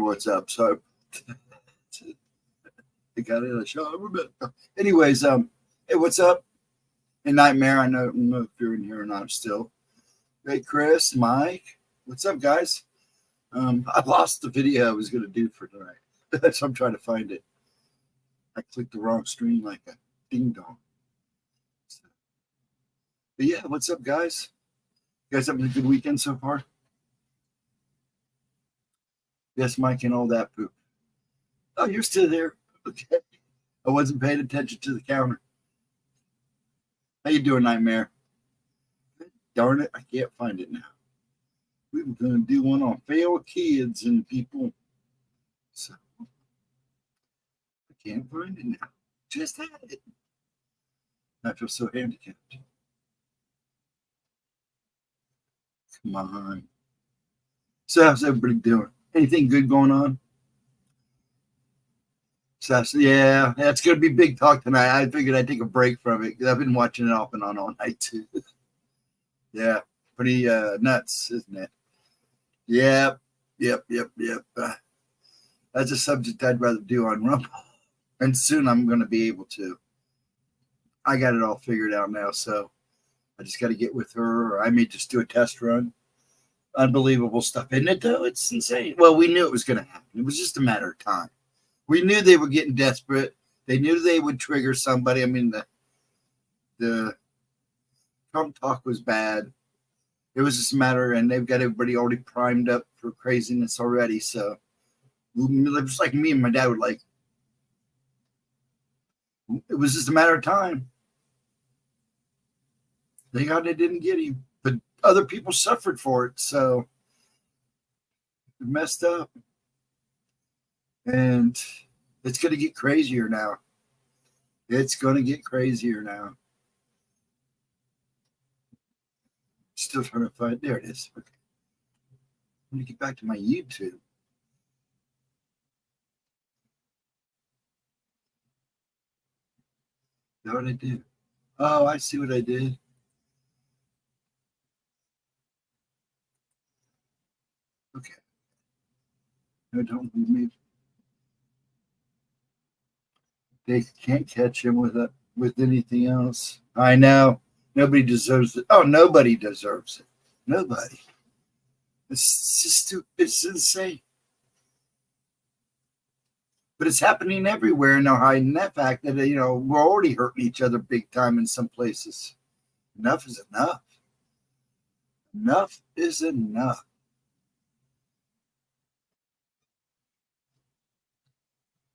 what's up. So I got in a shower. Anyways, hey, what's up? Hey, Nightmare. I don't know if you're in here or not still. Hey, Chris, Mike. What's up, guys? I lost the video I was going to do for tonight. So I'm trying to find it. I clicked the wrong stream like a ding dong. But yeah, what's up, guys? You guys having a good weekend so far? Yes, Mike and all that poop. Oh, you're still there. Okay. I wasn't paying attention to the counter. How you doing, Nightmare? Darn it, I can't find it now. We were going to do one on failed kids and people. So I can't find it now. Just had it. I feel so handicapped. Come on. So how's everybody doing? Anything good going on? So yeah, it's going to be big talk tonight. I figured I'd take a break from it because I've been watching it off and on all night too. Yeah, pretty nuts, isn't it? Yep. That's a subject I'd rather do on Rumble. And soon I'm going to be able to. I got it all figured out now, so I just got to get with her, or I may just do a test run. Unbelievable stuff, isn't it, though? It's insane. Well, we knew it was going to happen. It was just a matter of time. We knew they were getting desperate. They knew they would trigger somebody. I mean, the Trump talk was bad. It was just a matter, and they've got everybody already primed up for craziness already. So it was like me and my dad were like, it was just a matter of time. Thank God they didn't get him, but other people suffered for it. So it messed up. And it's going to get crazier now. It's going to get crazier now. Still trying to find. There it is. Okay. Let me get back to my YouTube. Is that what I did? Oh, I see what I did. Okay. No, don't leave me. They can't catch him with anything else. I know. Nobody deserves it. Oh, nobody deserves it. Nobody. It's just it's insane. But it's happening everywhere, and they're hiding that fact that, you know, we're already hurting each other big time in some places. Enough is enough. Enough is enough.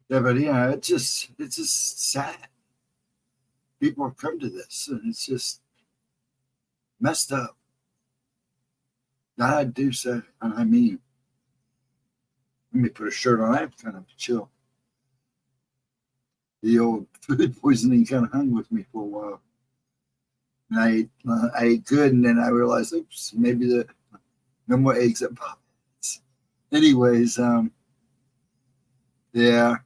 Yeah, but yeah, it's just sad. People have come to this, and it's just messed up. That I do say, and I mean, let me put a shirt on. I have kind of chill. The old food poisoning kind of hung with me for a while. And I ate good, and then I realized, oops, maybe no more eggs at Popeyes. Anyways, yeah.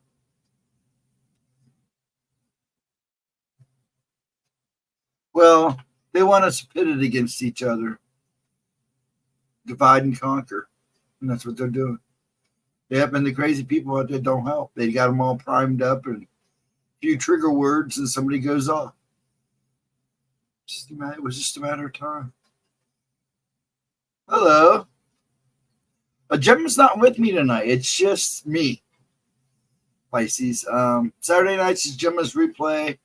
Well, they want us pitted against each other, divide and conquer, and that's what they're doing. Yep, and the crazy people out there don't help. They got them all primed up, and a few trigger words, and somebody goes off. It was just a matter of time. Hello. Gemma's not with me tonight. It's just me, Pisces. Saturday nights is Gemma's replay.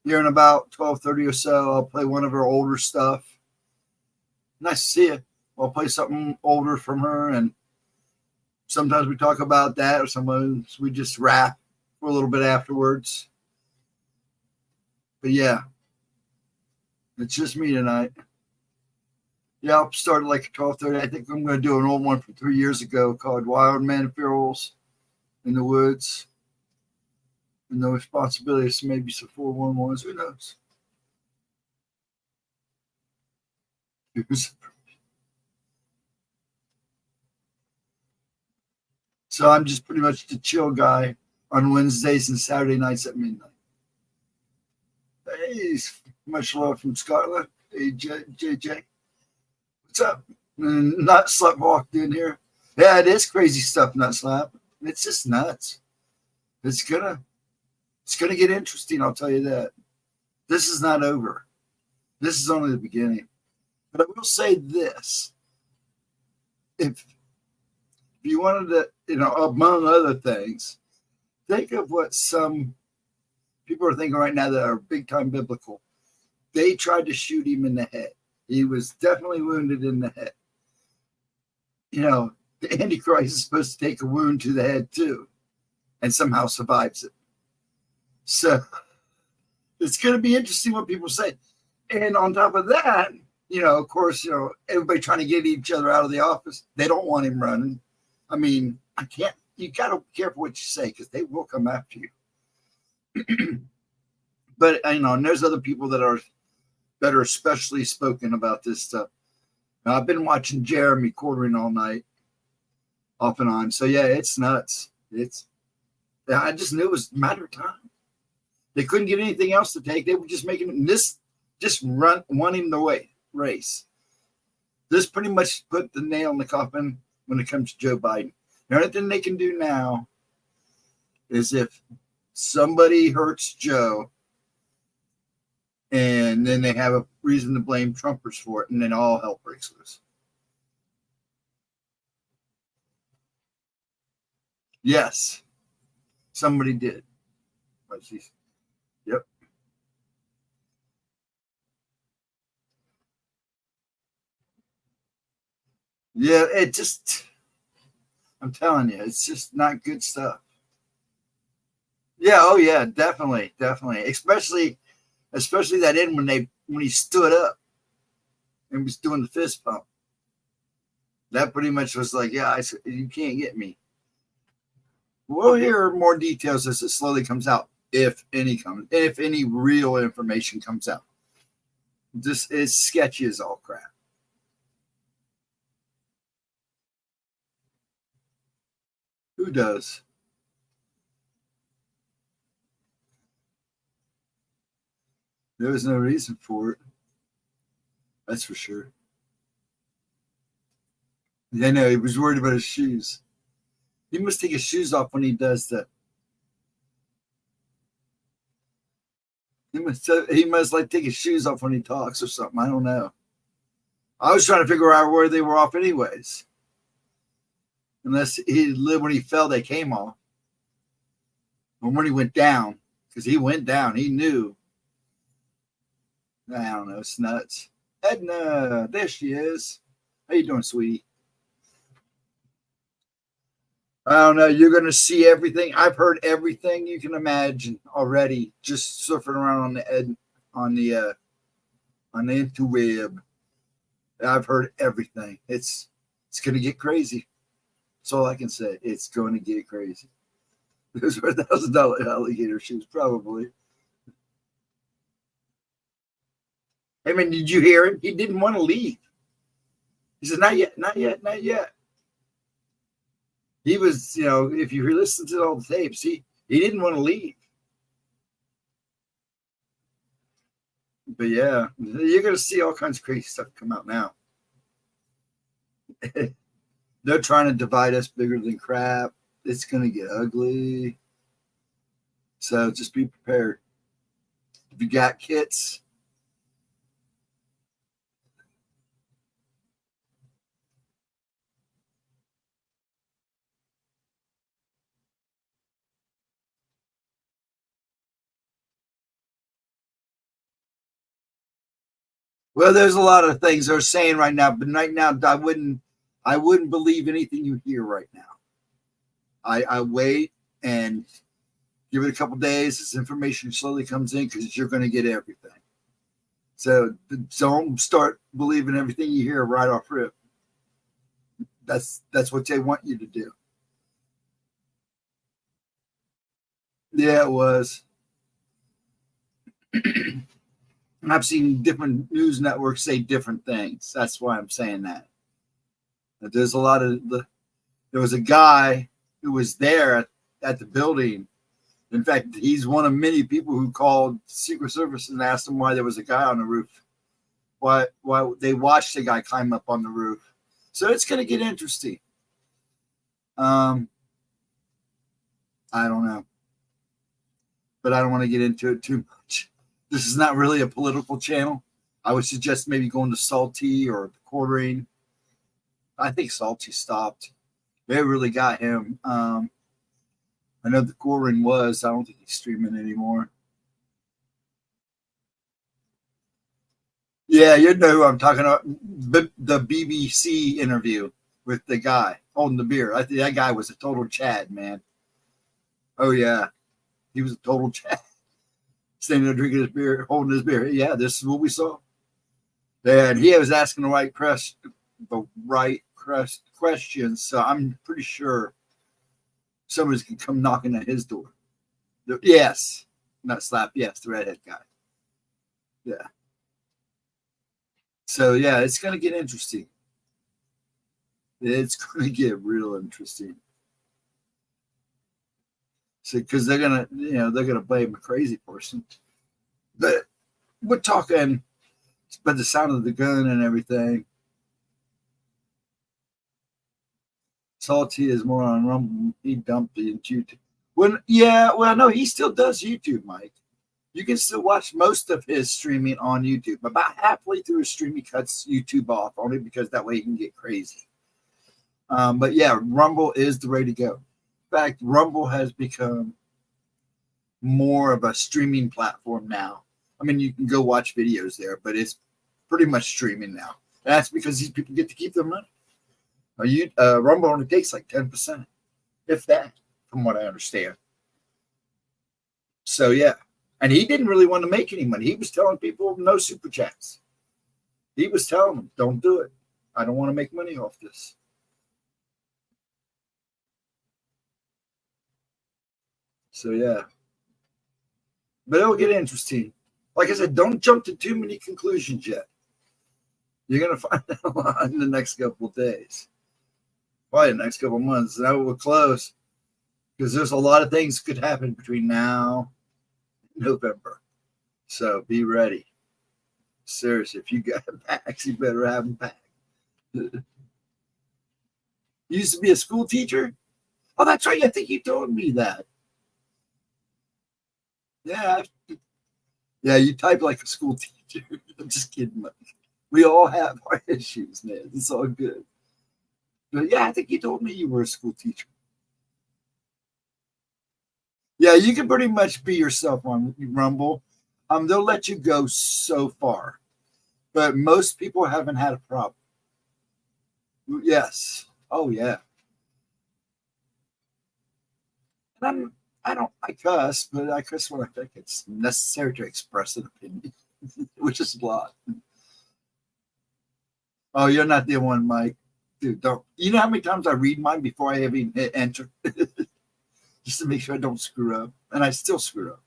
Here in about 12:30 or so, I'll play one of her older stuff. Nice to see you. I'll play something older from her, and sometimes we talk about that, or sometimes we just rap for a little bit afterwards. But yeah, it's just me tonight. Yeah, I'll start at like 12:30. I think I'm going to do an old one from 3 years ago called Wild Man Ferals in the Woods. And no responsibilities, maybe some 411s. Who knows? So I'm just pretty much the chill guy on Wednesdays and Saturday nights at midnight. Hey, much love from Scotland. Hey, JJ. What's up? Not slept walked in here. Yeah, it is crazy stuff, Nutslap. It's just nuts. It's gonna get interesting, I'll tell you that. This is not over. This is only the beginning. But I will say this. If you wanted to, among other things, think of what some people are thinking right now that are big time biblical. They tried to shoot him in the head. He was definitely wounded in the head. The Antichrist is supposed to take a wound to the head too, and somehow survives it. So it's going to be interesting what people say. And on top of that, of course, everybody trying to get each other out of the office. They don't want him running. I mean, you got to be careful what you say because they will come after you. But, and there's other people that are especially spoken about this stuff. Now, I've been watching Jeremy quartering all night, off and on. So, yeah, it's nuts. I just knew it was a matter of time. They couldn't get anything else to take. They were just making this, wanting the race. This pretty much put the nail in the coffin when it comes to Joe Biden. The only thing they can do now is if somebody hurts Joe, and then they have a reason to blame Trumpers for it, and then all hell breaks loose. Yes, somebody did. Yep. Yeah, I'm telling you, it's just not good stuff. Yeah, oh yeah, definitely. Especially that end when he stood up and was doing the fist pump. That pretty much was like, yeah, you can't get me. We'll hear more details as it slowly comes out, if any real information comes out. This is sketchy as all crap. Who does? There was no reason for it. That's for sure. Yeah, no, he was worried about his shoes. He must take his shoes off when he does that. He must like take his shoes off when he talks or something. I don't know. I was trying to figure out where they were off anyways. Unless he lived when he fell, they came off. Or when he went down, because he went down, he knew. I don't know. It's nuts. Edna, there she is. How you doing, sweetie? I don't know. You're going to see everything. I've heard everything you can imagine already. Just surfing around on the interweb. I've heard everything. It's going to get crazy. That's all I can say. It's going to get crazy. Those were $1,000 alligator shoes, probably. I mean, did you hear him? He didn't want to leave. He said, not yet, not yet, not yet. He was, if you listen to all the tapes, he didn't want to leave. But yeah, you're going to see all kinds of crazy stuff come out now. They're trying to divide us bigger than crap. It's going to get ugly. So just be prepared. If you got kits, well, there's a lot of things they're saying right now, but right now I wouldn't believe anything you hear right now. I wait and give it a couple days as information slowly comes in because you're going to get everything. So don't start believing everything you hear right off rip. That's what they want you to do. Yeah, it was. I've seen different news networks say different things. That's why I'm saying that. There's a lot of there was a guy who was there at the building. In fact, he's one of many people who called Secret Service and asked them why there was a guy on the roof. Why they watched the guy climb up on the roof. So it's going to get interesting. I don't know, but I don't want to get into it too much. This is not really a political channel. I would suggest maybe going to Salty or the Quartering. I think Salty stopped. They really got him. I know the Quartering was. I don't think he's streaming anymore. Yeah, you know who I'm talking about. The BBC interview with the guy holding the beer. I think that guy was a total Chad, man. Oh, yeah. He was a total Chad. Standing there drinking his beer, holding his beer. Yeah, this is what we saw. And he was asking the right questions. So I'm pretty sure somebody's going to come knocking at his door. Yes. Not Slap. Yes, the redhead guy. Yeah. So, yeah, it's going to get interesting. It's going to get real interesting. So, because they're going to blame a crazy person. But we're talking, but the sound of the gun and everything. Salty is more on Rumble. He dumped it in YouTube. No, he still does YouTube, Mike. You can still watch most of his streaming on YouTube. About halfway through his stream, he cuts YouTube off, only because that way he can get crazy. But yeah, Rumble is the way to go. In fact, Rumble has become more of a streaming platform now. I mean, you can go watch videos there, but it's pretty much streaming now. That's because these people get to keep their money. Rumble only takes like 10%, if that, from what I understand. So yeah. And he didn't really want to make any money. He was telling people no super chats. He was telling them, don't do it. I don't want to make money off this. So, yeah. But it'll get interesting. Like I said, don't jump to too many conclusions yet. You're going to find out in the next couple of days. Probably the next couple of months. Now we're close. Because there's a lot of things could happen between now November. So be ready. Seriously, if you got packs, you better have them packed. You used to be a school teacher? Oh, that's right. I think you told me that. Yeah. Yeah, you type like a school teacher. I'm just kidding. We all have our issues, man. It's all good. But yeah, I think you told me you were a school teacher. Yeah, you can pretty much be yourself on Rumble. They'll let you go so far, but most people haven't had a problem. Yes. Oh yeah. And I cuss, but I cuss when I think it's necessary to express an opinion, which is a lot. Oh, you're not the one, Mike. Dude, don't. You know how many times I read mine before I even hit enter? Just to make sure I don't screw up. And I still screw up.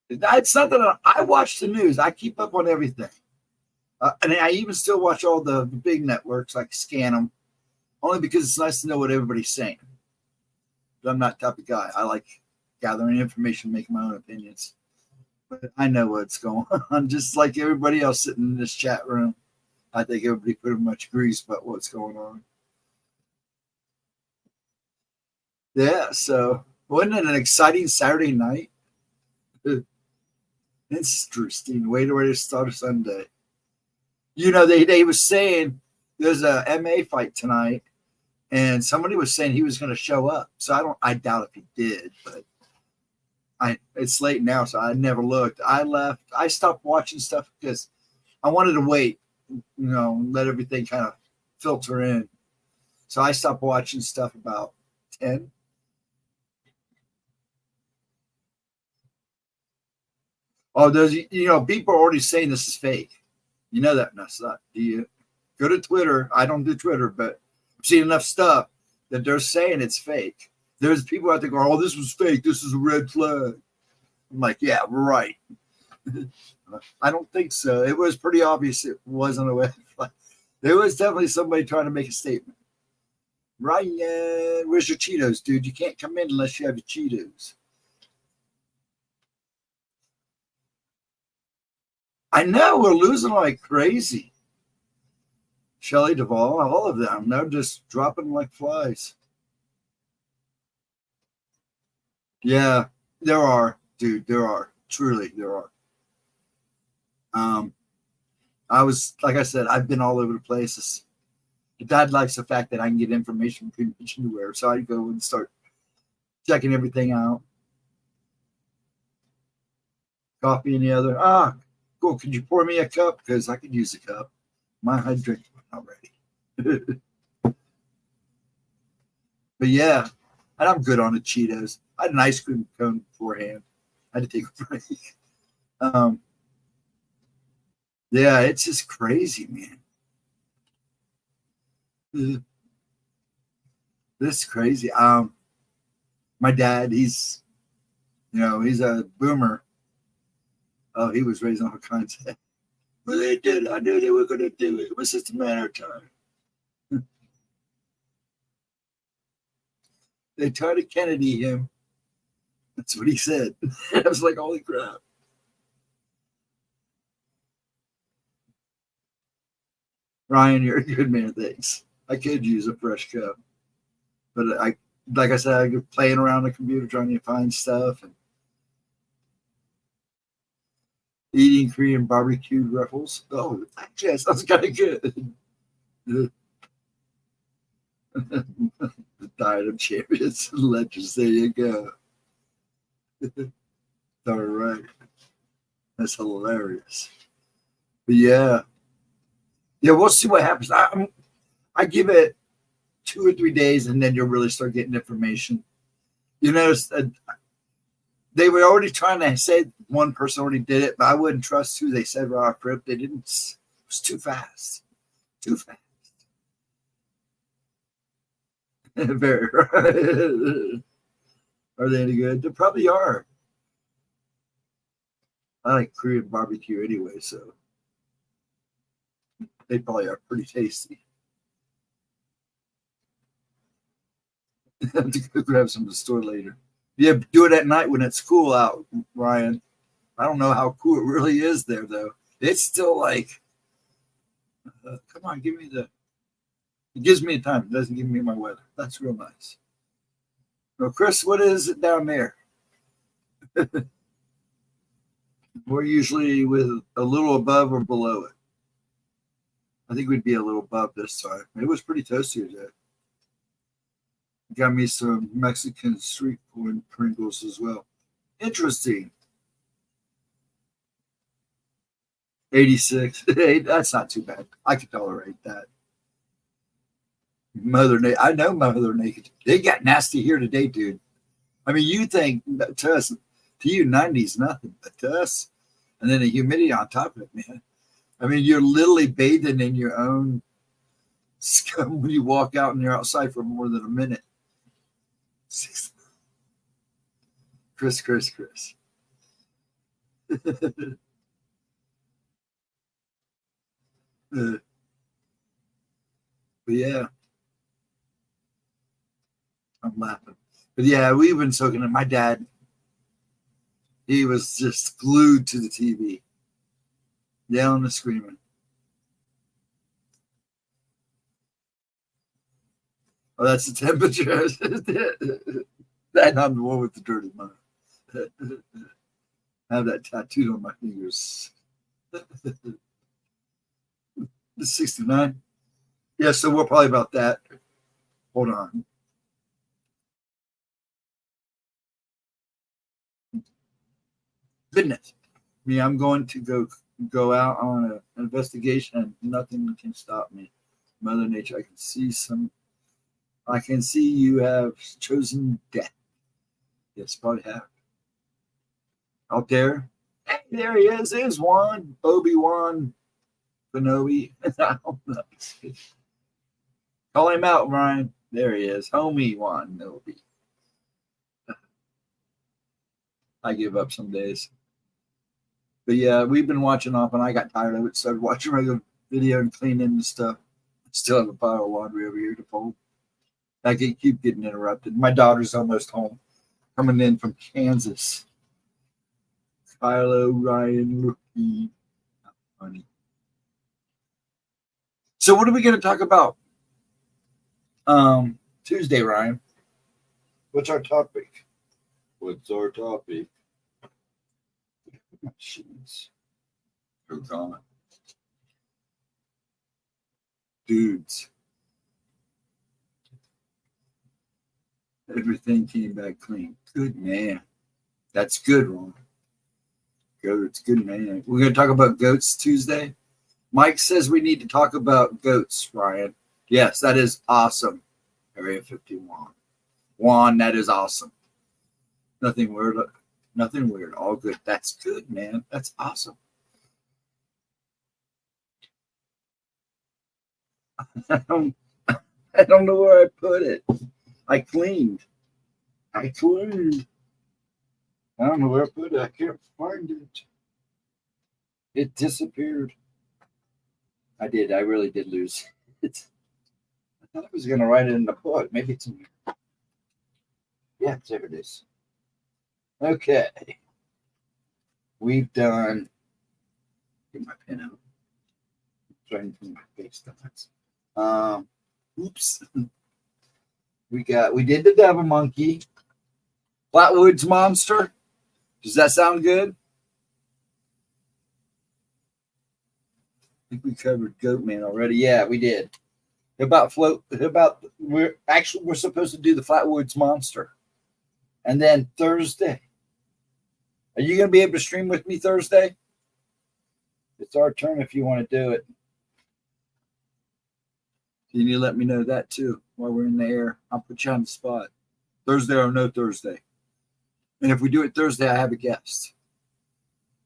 It's not that I watch the news. I keep up on everything. And I even still watch all the big networks, like scan them, only because it's nice to know what everybody's saying. But I'm not the type of guy. I like gathering information, making my own opinions. But I know what's going on, just like everybody else sitting in this chat room. I think everybody pretty much agrees about what's going on. Yeah, so wasn't it an exciting Saturday night? Interesting. Way to start a Sunday. You know, they were saying there's a MMA fight tonight, and somebody was saying he was going to show up. So I doubt if he did, but it's late now, so I never looked. I left. I stopped watching stuff because I wanted to wait, let everything kind of filter in. So I stopped watching stuff about 10. Oh, people are already saying this is fake. You know that mess up. Do you go to Twitter? I don't do Twitter, but I've seen enough stuff that they're saying it's fake. There's people out there going, oh, this was fake. This is a red flag. I'm like, yeah, right. I don't think so. It was pretty obvious it wasn't a red flag. There was definitely somebody trying to make a statement. Ryan, where's your Cheetos, dude? You can't come in unless you have your Cheetos. I know we're losing like crazy. Shelley Duvall, all of them, they're just dropping like flies. Yeah, there are, dude. There are. Truly, there are. I was, like I said, I've been all over the place. Dad likes the fact that I can get information pretty much anywhere. So I go and start checking everything out. Coffee and the other. Ah, cool. Could you pour me a cup? Because I could use a cup. I drink already. But yeah, and I'm good on the Cheetos. I had an ice cream cone beforehand. I had to take a break. Yeah, it's just crazy, man. This is crazy. My dad, he's a boomer. Oh, he was raised on all kinds of. Well, they did. I knew they were going to do it. It was just a matter of time. They tried to Kennedy him. That's what he said. I was like, holy crap. Ryan, you're a good man. Thanks. I could use a fresh cup. But like I said, I go playing around the computer trying to find stuff and eating Korean barbecued ruffles. Oh, actually, that sounds kind of good. The Diet of Champions Legends. There you go. All right. That's hilarious. But yeah, we'll see what happens. I give it 2 or 3 days, and then you'll really start getting information. You notice they were already trying to say one person already did it, but I wouldn't trust who they said right off rip. They didn't. It was too fast. Too fast. Very right. Are they any good? They probably are. I like Korean barbecue anyway, so they probably are pretty tasty. Have to go grab some at the store later. Yeah, do it at night when it's cool out, Ryan. I don't know how cool it really is there, though. It's still like, come on, give me the. It gives me a time. It doesn't give me my weather. That's real nice. Well, Chris, what is it down there? We're usually with a little above or below it. I think we'd be a little above this time. It was pretty toasty today. Got me some Mexican street corn Pringles as well. Interesting. 86. Hey, that's not too bad. I can tolerate that. Mother Nature. I know Mother Nature. They got nasty here today, dude. I mean, you think to us, to you, 90's nothing, but to us, and then the humidity on top of it, man. I mean, you're literally bathing in your own scum when you walk out and you're outside for more than a minute. Chris. But yeah, I'm laughing. But yeah, we've been soaking it. My dad, he was just glued to the TV, yelling and screaming. Oh, that's the temperature. That I'm the one with the dirty mind. I have that tattooed on my fingers. 69. Yeah, so we're probably about that. Hold on. Goodness. I'm going to go out on an investigation and nothing can stop me. Mother Nature, I can see you have chosen death. Yes, probably have. Out there. Hey, there he is. There's Juan. Obi-Wan Kenobi. I don't know. Call him out, Ryan. There he is. Homie Juan Kenobi. I give up some days. But yeah, we've been watching off, and I got tired of it. Started watching regular video and cleaning and stuff. Still have a pile of laundry over here to fold. I keep getting interrupted. My daughter's almost home, coming in from Kansas. Kylo, Ryan, Rookie. Funny. So what are we going to talk about Tuesday, Ryan? What's our topic? What's our topic? Machines. They're gone. Dudes. Everything came back clean. Good man. That's good, Ron. Goats. Good man. We're going to talk about goats Tuesday. Mike says we need to talk about goats, Ryan. Yes, that is awesome. Area 51. Juan, that is awesome. Nothing weird. Nothing weird. All good. That's good, man. That's awesome. I don't know where I put it. I cleaned. I don't know where I put it. I can't find it. It disappeared. I did. I really did lose it. I thought I was going to write it in the book. Maybe it's in here. Yeah, there it is. Okay. We've done. Get my pen out. Trying to put my face down. Oops. We did the Devil Monkey. Flatwoods Monster. Does that sound good? I think we covered Goatman already. Yeah, we did. We're supposed to do the Flatwoods Monster. And then Thursday. Are you going to be able to stream with me Thursday? It's our turn if you want to do it. You need to let me know that too while we're in the air. I'll put you on the spot. Thursday or no Thursday. And if we do it Thursday, I have a guest.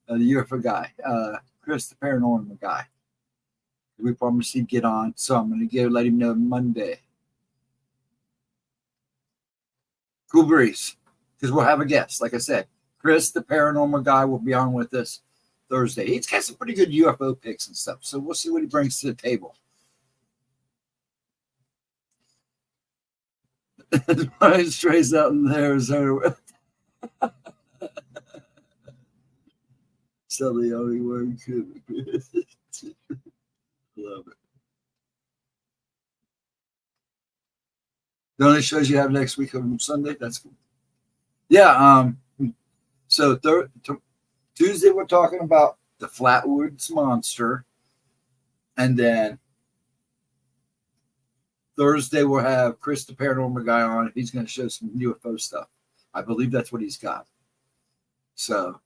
The UFO guy. Chris, the paranormal guy. We promised he'd get on, so I'm going to let him know Monday. Cool breeze. Because we'll have a guest, like I said. Chris, the paranormal guy, will be on with us Thursday. He's got some pretty good UFO picks and stuff, so we'll see what he brings to the table. Brian strays out in Arizona. So the only one could. Love it. The only shows you have next week on Sunday. That's cool. Yeah. So Tuesday we're talking about the Flatwoods Monster, and then Thursday we'll have Chris, the paranormal guy, on. He's going to show some UFO stuff. I believe that's what he's got. So,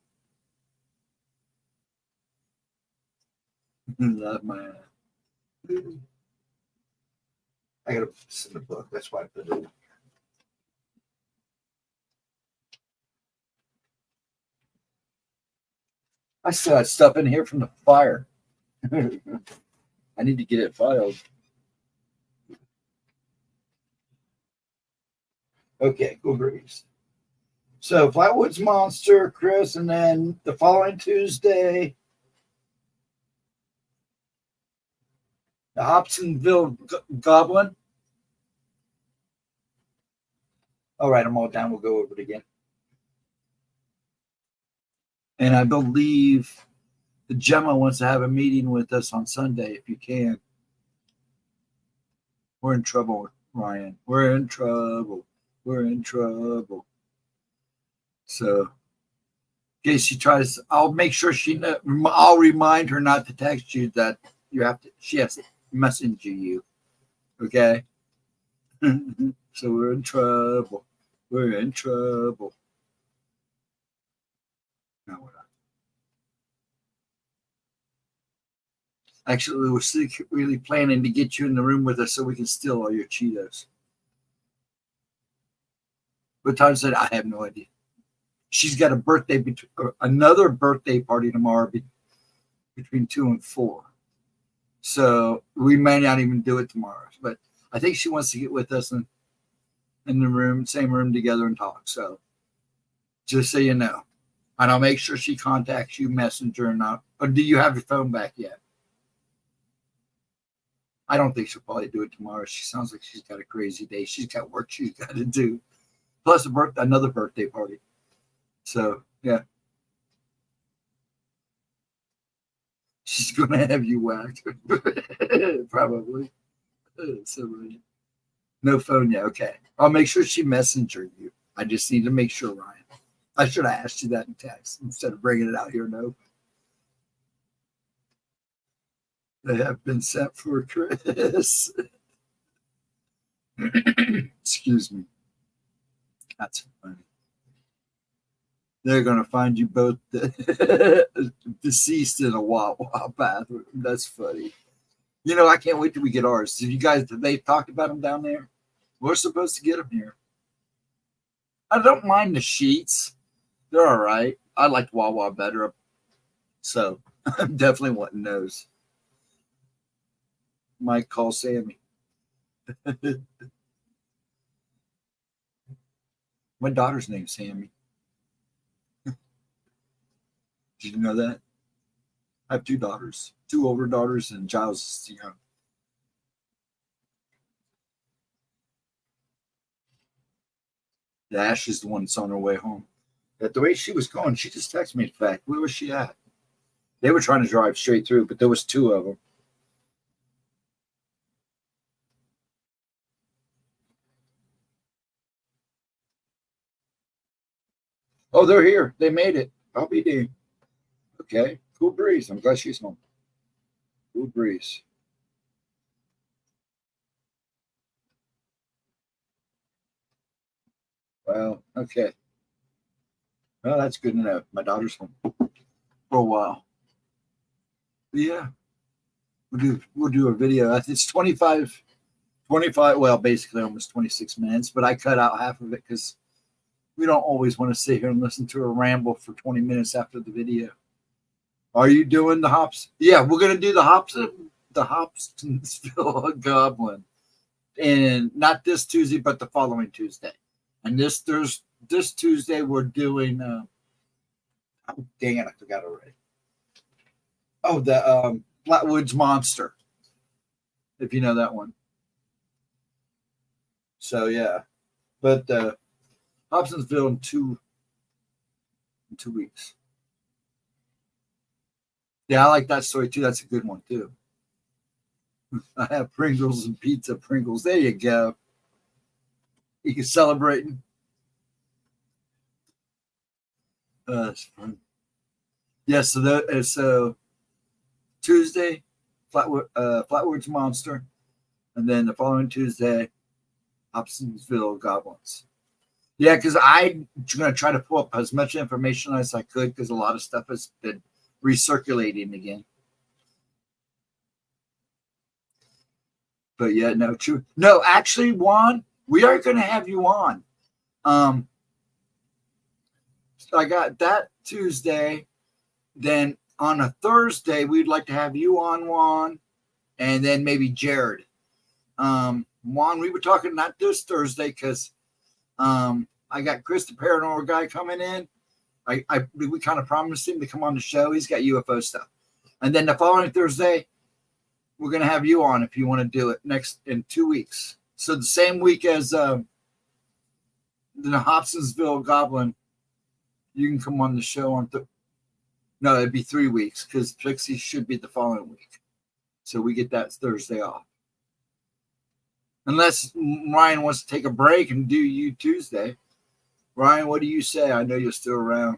love my. I got to put this in the book. That's why I put it in. I still had stuff in here from the fire. I need to get it filed. Okay, cool breeze. So Flatwoods Monster, Chris, and then the following Tuesday, the Hobsonville Goblin. I'll write them all down. We'll go over it again. And I believe the Gemma wants to have a meeting with us on Sunday, if you can. We're in trouble, Ryan. We're in trouble. We're in trouble. So, in case she tries, I'll make sure I'll remind her not to text you that she has to message you. Okay? So we're in trouble. We're in trouble. No, we're not. Actually, we're really planning to get you in the room with us so we can steal all your Cheetos. What time is it? I have no idea. She's got another birthday party tomorrow between 2 and 4. So we may not even do it tomorrow. But I think she wants to get with us in the same room together and talk. So just so you know. And I'll make sure she contacts you, messenger or not. Or do you have your phone back yet? I don't think she'll probably do it tomorrow. She sounds like she's got a crazy day. She's got work she's got to do. Plus another birthday party. So, yeah. She's gonna have you whacked. Probably. So no phone yet. Okay. I'll make sure she messenger you. I just need to make sure, Ryan. I should have asked you that in text instead of bringing it out here. No. They have been sent for Chris. Excuse me. That's funny. They're going to find you both deceased in a Wawa bathroom. That's funny. You know, I can't wait till we get ours. Have they talked about them down there? We're supposed to get them here. I don't mind the sheets. They're all right. I like Wawa better. So I'm definitely wanting those. Mike, call Sammy. My daughter's name's Sammy. Did you know that? I have 2 daughters, 2 older daughters, and Giles is young. Ash is the one that's on her way home. But the way she was going, she just texted me, in fact, where was she at? They were trying to drive straight through, but there was 2 of them. Oh, they're here. They made it. I'll be damned. Okay. Cool breeze. I'm glad she's home. Cool breeze. Well, okay. Well, that's good enough. My daughter's home for a while. But yeah. We'll do a video. It's 25, well, basically almost 26 minutes, but I cut out half of it because we don't always want to sit here and listen to a ramble for 20 minutes after the video. Are you doing the hops? Yeah, we're going to do the Hobsonsville Goblin. And not this Tuesday, but the following Tuesday. And this Tuesday, we're doing, oh, dang it, I forgot already. Oh, the Flatwoods Monster, if you know that one. So, yeah. But Hobsonsville in 2 weeks. Yeah, I like that story too. That's a good one too. I have Pringles and pizza Pringles. There you go. You can celebrate. That's fun. Yeah, so Tuesday, Flatwoods Monster, and then the following Tuesday, Hobsonsville Goblins. Yeah, because I'm going to try to pull up as much information as I could because a lot of stuff has been recirculating again. But yeah, no, true. No, actually, Juan, we are going to have you on. I got that Tuesday. Then on a Thursday, we'd like to have you on, Juan, and then maybe Jared. Juan, we were talking not this Thursday because I got Chris, the paranormal guy, coming in. We kind of promised him to come on the show. He's got UFO stuff. And then the following Thursday, we're going to have you on if you want to do it in 2 weeks. So the same week as the Hobsonsville Goblin, you can come on the show on no, it'd be 3 weeks because Pixie should be the following week. So we get that Thursday off. Unless Ryan wants to take a break and do you Tuesday. Ryan, what do you say? I know you're still around.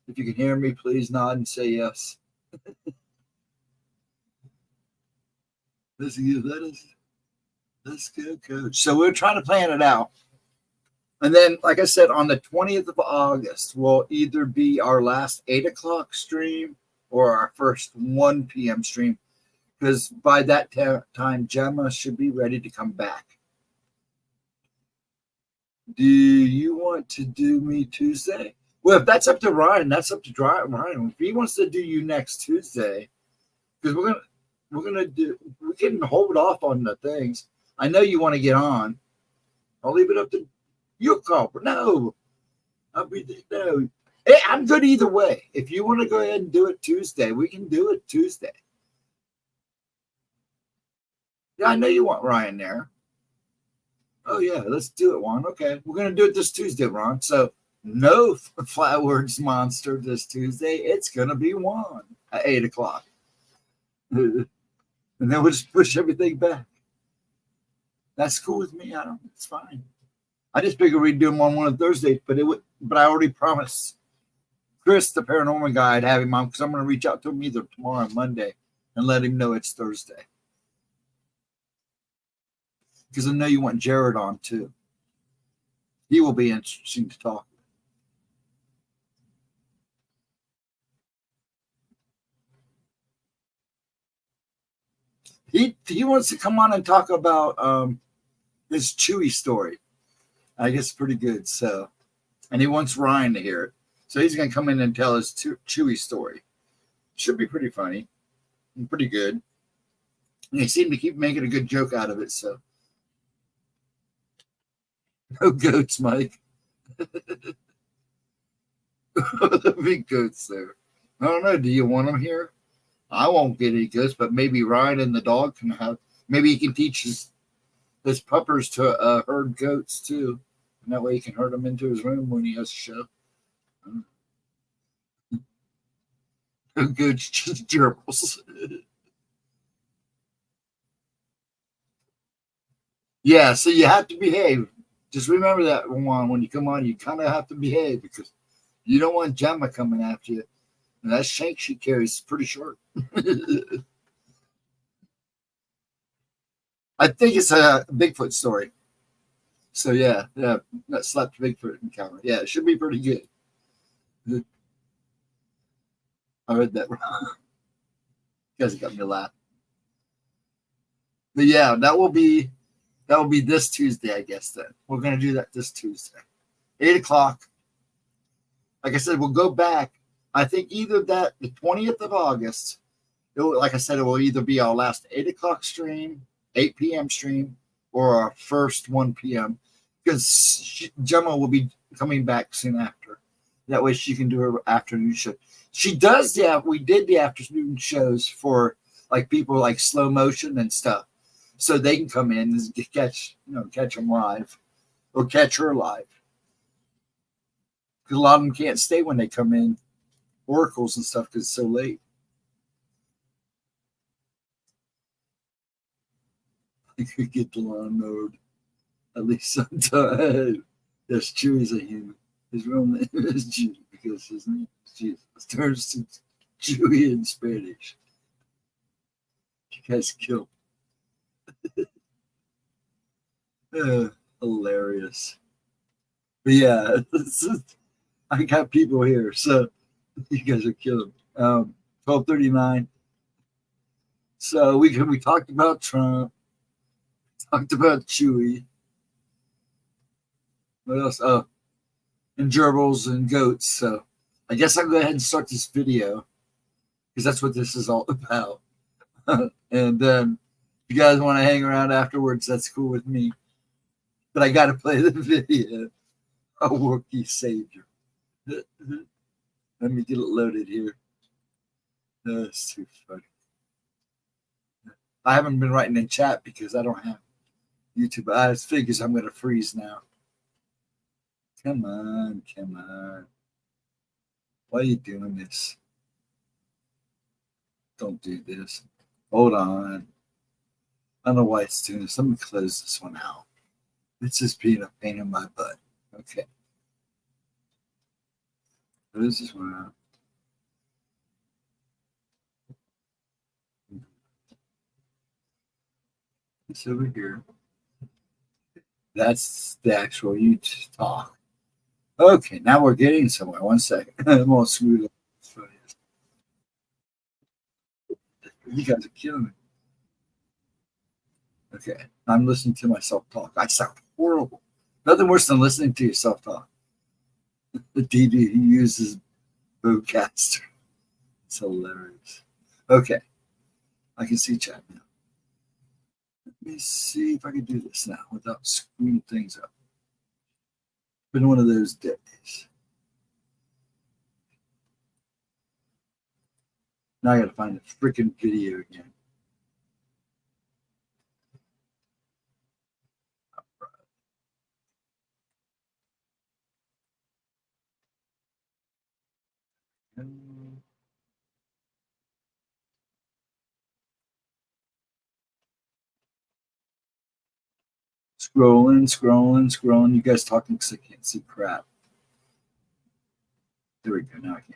If you can hear me, please nod and say yes. Let's go, Coach. So we're trying to plan it out. And then, like I said, on the 20th of August will either be our last 8 o'clock stream or our first 1 p.m. stream. Because by that time, Gemma should be ready to come back. Do you want to do me Tuesday? Well, if that's up to Ryan, that's up to Ryan. If he wants to do you next Tuesday, because we're gonna do, we can hold off on the things. I know you want to get on. I'll leave it up to you. Call, but no, no. Hey, I'm good either way. If you want to go ahead and do it Tuesday, we can do it Tuesday. Yeah, I know you want Ryan there. Oh, yeah, let's do it, Juan. Okay, we're going to do it this Tuesday, Ron. So no flat words monster this Tuesday. It's going to be Juan at 8 o'clock. And then we'll just push everything back. That's cool with me. It's fine. I just figured we'd do them on one of Thursdays, but I already promised Chris, the paranormal guy, I'd have him on because I'm going to reach out to him either tomorrow or Monday and let him know it's Thursday. Because I know you want Jared on too. He will be interesting to talk. He wants to come on and talk about his Chewy story. I guess pretty good. So, and he wants Ryan to hear it. So he's going to come in and tell his Chewy story. Should be pretty funny and pretty good. And he seemed to keep making a good joke out of it. So, no goats, Mike. The big goats there. I don't know. Do you want them here? I won't get any goats, but maybe Ryan and the dog can have. Maybe he can teach his puppers to herd goats too. And that way he can herd them into his room when he has a show. Goats, just gerbils. Yeah, so you have to behave. Just remember that, Juan, when you come on, you kind of have to behave because you don't want Gemma coming after you. And that shank she carries is pretty short. I think it's a Bigfoot story. So yeah, that slapped Bigfoot encounter. Yeah, it should be pretty good. I read that wrong. You guys got me laughing. But yeah, that will be this Tuesday, I guess. Then we're gonna do that this Tuesday, 8 o'clock. Like I said, we'll go back. I think either the 20th of August. Like I said, it will either be our last 8 o'clock stream, 8 p.m. stream, or our first 1 p.m. because Gemma will be coming back soon after. That way she can do her afternoon show. She does we did the afternoon shows for like people like slow motion and stuff. So they can come in and catch them live or catch her live. Because a lot of them can't stay when they come in, oracles and stuff, because it's so late. I could get the lawn mowed at least sometime. Yes, Chewy's a human. His real name is Chewy because his name is Jesus. It turns to Chewy in Spanish. You guys killed. Hilarious. But yeah, I got people here, so you guys are killing. 12:39. So we talked about Trump, talked about Chewy. What else? Oh, and gerbils and goats. So I guess I'll go ahead and start this video because that's what this is all about. And then if you guys want to hang around afterwards, that's cool with me. But I got to play the video. A Wookiee Savior. Let me get it loaded here. That's too funny. I haven't been writing in chat because I don't have YouTube. I figures I'm going to freeze now. Come on, come on. Why are you doing this? Don't do this. Hold on. I don't know why it's doing this. Let me close this one out. It's just being a pain in my butt. Okay. Close this one out. It's over here. That's the actual YouTube talk. Okay, now we're getting somewhere. 1 second. I'm all screwed up. You guys are killing me. Okay, I'm listening to myself talk. I sound horrible. Nothing worse than listening to yourself talk. The DD uses Bowcaster. It's hilarious. Okay, I can see chat now. Let me see if I can do this now without screwing things up. Been one of those days. Now I gotta find the freaking video again. Scrolling. You guys talking because I can't see crap. There we go. Now I can.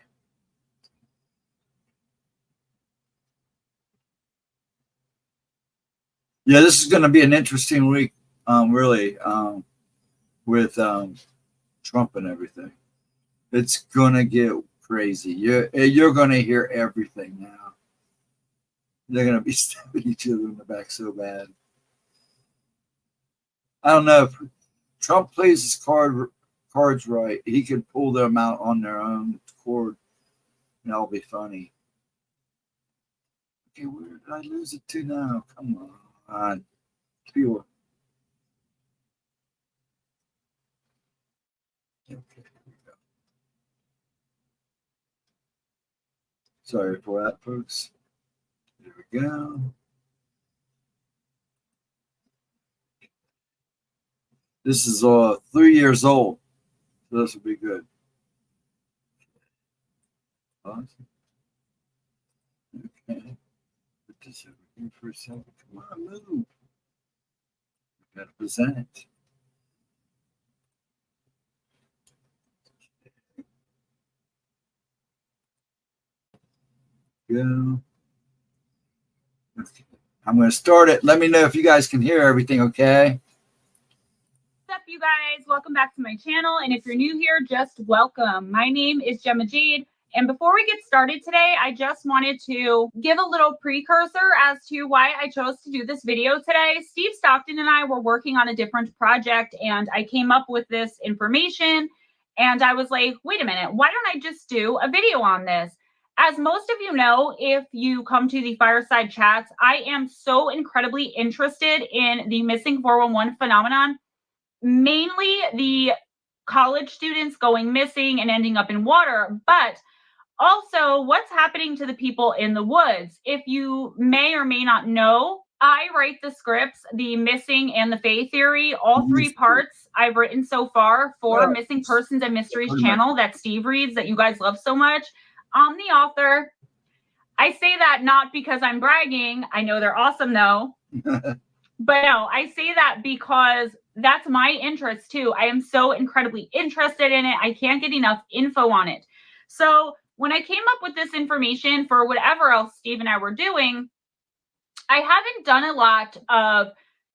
Yeah, this is going to be an interesting week, really, with Trump and everything. It's going to get crazy. You're going to hear everything now. They're going to be stabbing each other in the back so bad. I don't know if Trump plays his cards right. He can pull them out on their own accord, and that'll be funny. Okay, where did I lose it to now? Come on, pure. Okay, here we go. Sorry for that, folks. There we go. This is 3 years old, so this will be good. Awesome. Okay. Put this over here for a second. Come on, move. I gotta present it. Go. Okay. I'm going to start it. Let me know if you guys can hear everything, okay? What's up, you guys? Welcome back to my channel. And if you're new here, just welcome. My name is GemmaJade. And before we get started today, I just wanted to give a little precursor as to why I chose to do this video today. Steve Stockton and I were working on a different project, and I came up with this information. And I was like, wait a minute, why don't I just do a video on this? As most of you know, if you come to the fireside chats, I am so incredibly interested in the missing 411 phenomenon, mainly the college students going missing and ending up in water, but also what's happening to the people in the woods. If you may or may not know, I write the scripts, the missing and the Fae Theory, all 3 parts I've written so far for Missing Persons and Mysteries channel that Steve reads, that you guys love so much. I'm the author. I say that not because I'm bragging. I know they're awesome though. But no, I say that because that's my interest too. I am so incredibly interested in it. I can't get enough info on it. So when I came up with this information for whatever else Steve and I were doing, I haven't done a lot of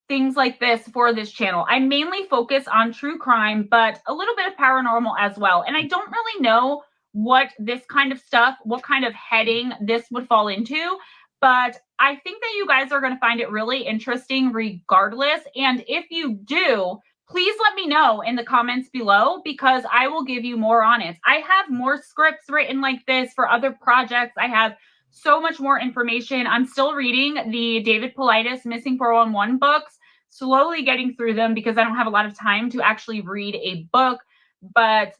things like this for this channel. I mainly focus on true crime, but a little bit of paranormal as well. And I don't really know what this kind of stuff, what kind of heading this would fall into, but I think that you guys are going to find it really interesting regardless. And if you do, please let me know in the comments below, because I will give you more on it. I have more scripts written like this for other projects. I have so much more information. I'm still reading the David Paulides Missing 411 books, slowly getting through them because I don't have a lot of time to actually read a book. But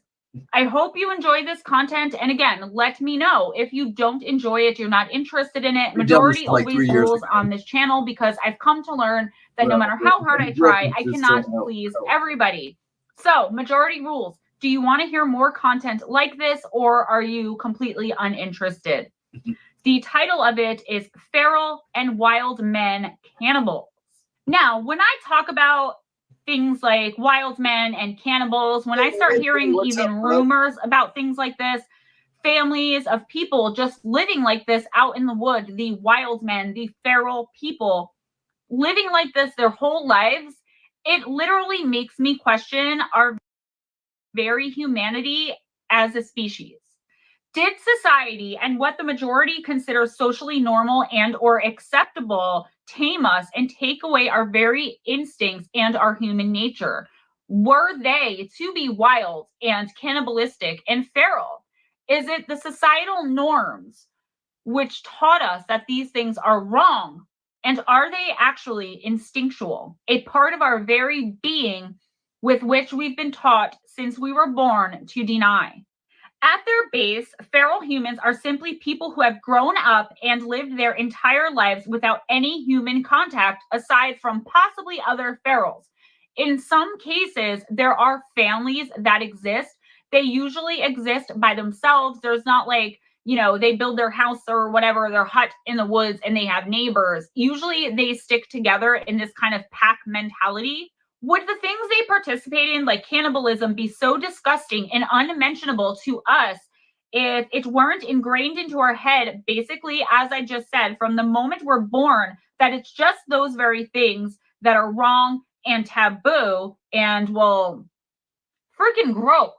I hope you enjoy this content. And again, let me know if you don't enjoy it, you're not interested in it. Majority always rules on this channel, because I've come to learn that no matter how hard I try, I cannot please everybody. So majority rules. Do you want to hear more content like this, or are you completely uninterested? The title of it is Feral and Wild Men Cannibals. Now, when I talk about things like wild men and cannibals, when I start hearing even rumors about things like this, families of people just living like this out in the wood, the wild men, the feral people living like this their whole lives, it literally makes me question our very humanity as a species. Did society and what the majority considers socially normal and or acceptable tame us and take away our very instincts and our human nature? Were they to be wild and cannibalistic and feral? Is it the societal norms which taught us that these things are wrong? And are they actually instinctual, a part of our very being with which we've been taught since we were born to deny? At their base, feral humans are simply people who have grown up and lived their entire lives without any human contact aside from possibly other ferals. In some cases, there are families that exist they usually exist by themselves. There's not like, you know, they build their house or whatever, their hut in the woods, and they have neighbors. Usually they stick together in this kind of pack mentality. Would the things they participate in, like cannibalism, be so disgusting and unmentionable to us if it weren't ingrained into our head, basically, as I just said, from the moment we're born, that it's just those very things that are wrong and taboo and, well, freaking gross.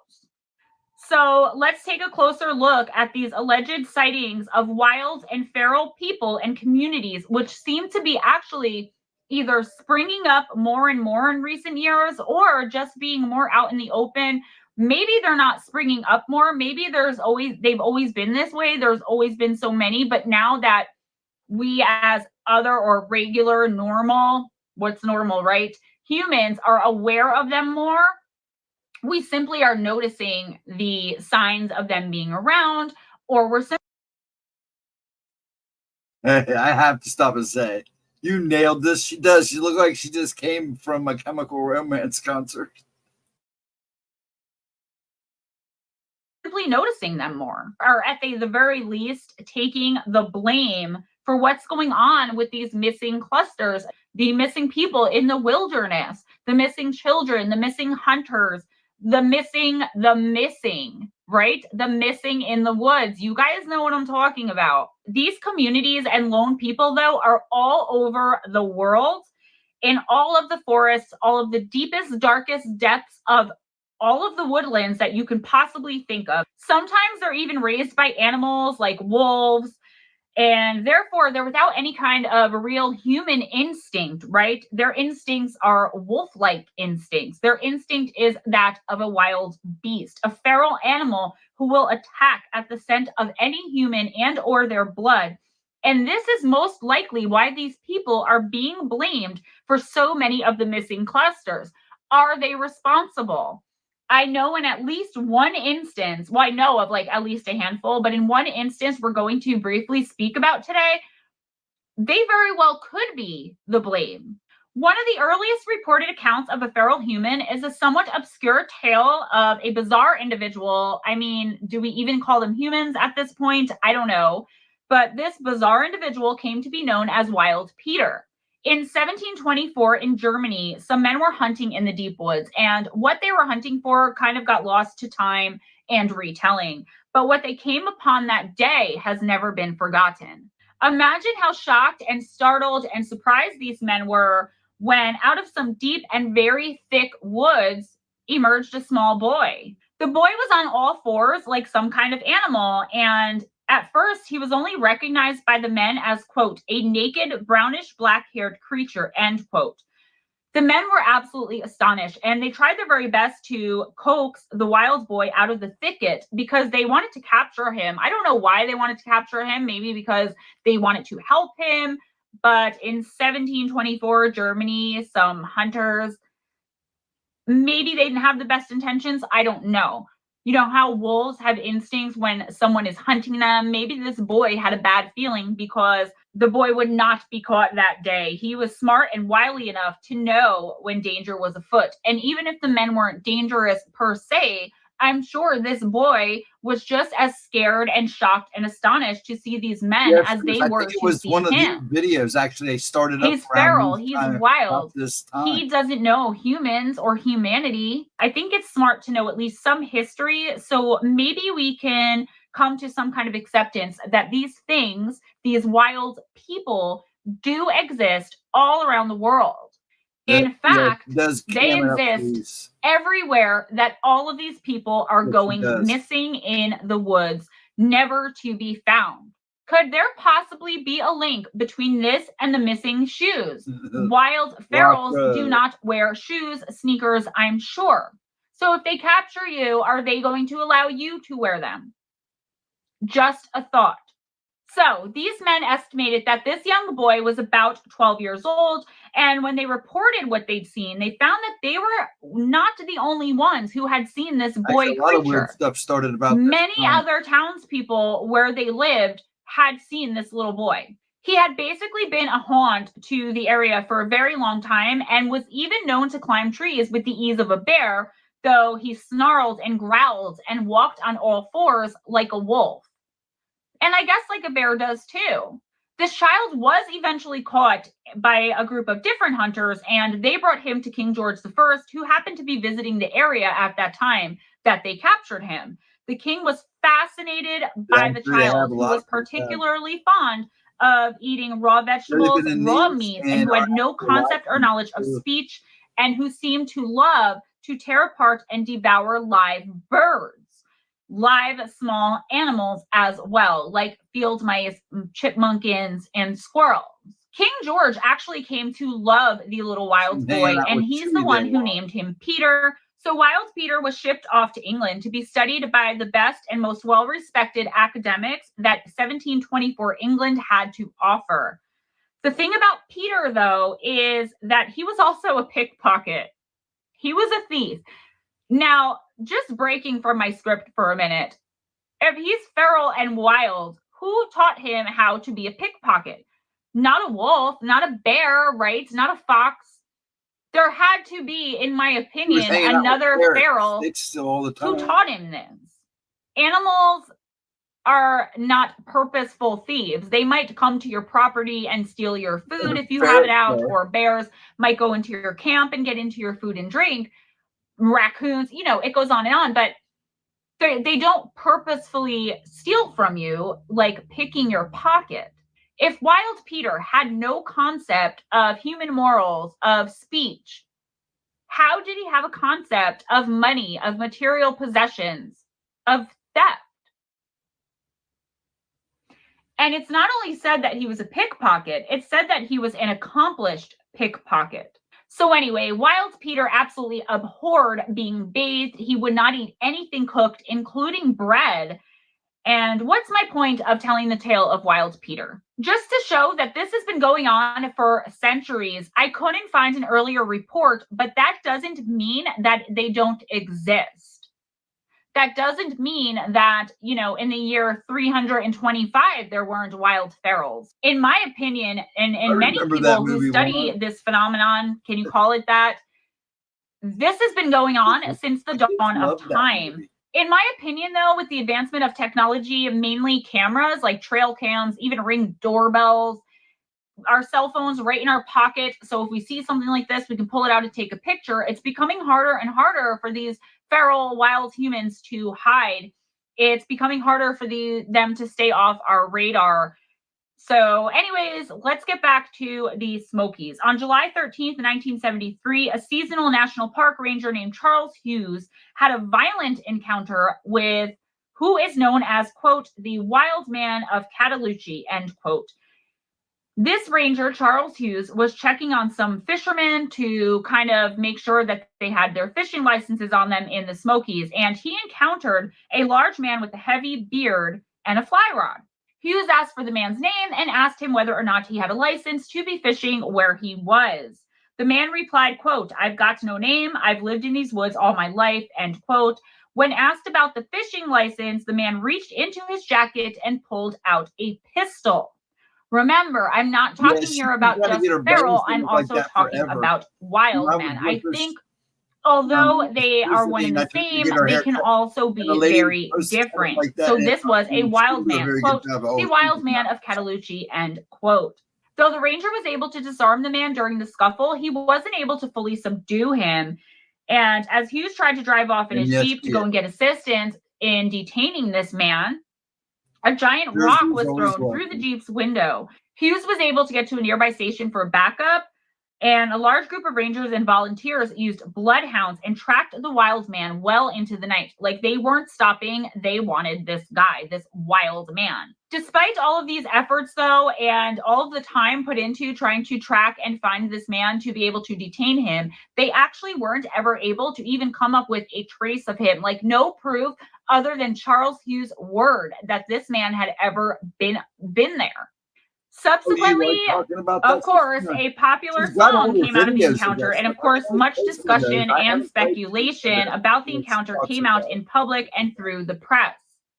So let's take a closer look at these alleged sightings of wild and feral people and communities, which seem to be actually either springing up more and more in recent years or just being more out in the open. Maybe they're not springing up more. Maybe they've always been this way. There's always been so many, but now that we as other or regular normal, what's normal, right? Humans are aware of them more, we simply are noticing the signs of them being around, or we're simply. I have to stop and say, you nailed this. She does. She looks like she just came from a Chemical Romance concert. Simply noticing them more, or at the very least, taking the blame for what's going on with these missing clusters, the missing people in the wilderness, the missing children, the missing hunters, the missing, right? The missing in the woods. You guys know what I'm talking about. These communities and lone people, though, are all over the world, in all of the forests, all of the deepest, darkest depths of all of the woodlands that you can possibly think of. Sometimes they're even raised by animals like wolves, and therefore they're without any kind of real human instinct, right? Their instincts are wolf-like instincts. Their instinct is that of a wild beast, a feral animal who will attack at the scent of any human and or their blood. And this is most likely why these people are being blamed for so many of the missing clusters. Are they responsible? I know in at least one instance, well, I know of like at least a handful, but in one instance we're going to briefly speak about today, they very well could be the blame. One of the earliest reported accounts of a feral human is a somewhat obscure tale of a bizarre individual. I mean, do we even call them humans at this point? I don't know. But this bizarre individual came to be known as Wild Peter. In 1724 in Germany, some men were hunting in the deep woods, and what they were hunting for kind of got lost to time and retelling. But what they came upon that day has never been forgotten. Imagine how shocked and startled and surprised these men were when out of some deep and very thick woods emerged a small boy. The boy was on all fours like some kind of animal, and at first, he was only recognized by the men as, quote, a naked brownish black-haired creature, end quote. The men were absolutely astonished, and they tried their very best to coax the wild boy out of the thicket because they wanted to capture him. I don't know why they wanted to capture him, maybe because they wanted to help him. But in 1724 Germany, some hunters, maybe they didn't have the best intentions. I don't know. You know how wolves have instincts when someone is hunting them? Maybe this boy had a bad feeling because the boy would not be caught that day. He was smart and wily enough to know when danger was afoot. And even if the men weren't dangerous per se, I'm sure this boy was just as scared and shocked and astonished to see these men as they were to see him. It was one of these videos actually. They started up. He's feral. He's wild. This time. He doesn't know humans or humanity. I think it's smart to know at least some history, so maybe we can come to some kind of acceptance that these things, these wild people, do exist all around the world. In fact, they exist everywhere that all of these people are going missing in the woods, never to be found. Could there possibly be a link between this and the missing shoes? Wild ferals do not wear shoes, sneakers, I'm sure. So if they capture you, are they going to allow you to wear them? Just a thought. So these men estimated that this young boy was about 12 years old, and when they reported what they'd seen, they found that they were not the only ones who had seen this boy creature. A lot of weird stuff started about many other townspeople where they lived had seen this little boy. He had basically been a haunt to the area for a very long time and was even known to climb trees with the ease of a bear, though he snarled and growled and walked on all fours like a wolf. And I guess like a bear does too. This child was eventually caught by a group of different hunters, and they brought him to King George I, who happened to be visiting the area at that time that they captured him. The king was fascinated by the child, who was particularly fond of eating raw vegetables, raw meats, and who had no concept or knowledge of speech, and who seemed to love to tear apart and devour live birds, live small animals as well, like field mice, chipmunkins, and squirrels. King George actually came to love the little wild boy, and he's the one who named him Peter. So Wild Peter was shipped off to England to be studied by the best and most well-respected academics that 1724 England had to offer. The thing about Peter, though, is that he was also a pickpocket. He was a thief. Now, just breaking from my script for a minute, if he's feral and wild, who taught him how to be a pickpocket? Not a wolf, not a bear, right? Not a fox. There had to be, in my opinion, another feral who taught him this. Animals are not purposeful thieves. They might come to your property and steal your food if you have it out, or bears might go into your camp and get into your food and drink. Raccoons, it goes on and on, but they don't purposefully steal from you, like picking your pocket. If Wild Peter had no concept of human morals, of speech, how did he have a concept of money, of material possessions, of theft? And it's not only said that he was a pickpocket, it's said that he was an accomplished pickpocket. So anyway, Wild Peter absolutely abhorred being bathed. He would not eat anything cooked, including bread. And what's my point of telling the tale of Wild Peter? Just to show that this has been going on for centuries. I couldn't find an earlier report, but that doesn't mean that they don't exist. That doesn't mean that, in the year 325, there weren't wild ferals. In my opinion, and many people who study this phenomenon, can you call it that? This has been going on since the dawn of time. In my opinion, though, with the advancement of technology, mainly cameras like trail cams, even Ring doorbells, our cell phones right in our pocket. So if we see something like this, we can pull it out and take a picture. It's becoming harder and harder for these feral wild humans to hide. It's becoming harder for them to stay off our radar. So anyways, let's get back to the Smokies. On July 13th, 1973, a seasonal national park ranger named Charles Hughes had a violent encounter with who is known as, quote, the wild man of Cataloochee, end quote. This ranger, Charles Hughes, was checking on some fishermen to kind of make sure that they had their fishing licenses on them in the Smokies, and he encountered a large man with a heavy beard and a fly rod. Hughes asked for the man's name and asked him whether or not he had a license to be fishing where he was. The man replied, quote, I've got no name. I've lived in these woods all my life, end quote. When asked about the fishing license, the man reached into his jacket and pulled out a pistol. Remember, I'm not talking here about just feral. I'm also talking about wild men. I think although they are one and the same, they can also be very different. So this was a wild man, quote, the wild man of Cataloochee, end quote. Though the ranger was able to disarm the man during the scuffle, he wasn't able to fully subdue him. And as Hughes tried to drive off in his Jeep to go and get assistance in detaining this man, a giant rock was thrown through the Jeep's window. Hughes was able to get to a nearby station for backup, and a large group of rangers and volunteers used bloodhounds and tracked the wild man well into the night. Like, they weren't stopping. They wanted this guy, this wild man. Despite all of these efforts, though, and all of the time put into trying to track and find this man to be able to detain him, they actually weren't ever able to even come up with a trace of him. Like, no proof other than Charles Hughes' word that this man had ever been there. Subsequently, of course, a popular song came out of the encounter, and of course, much discussion and speculation about the encounter came out in public and through the press.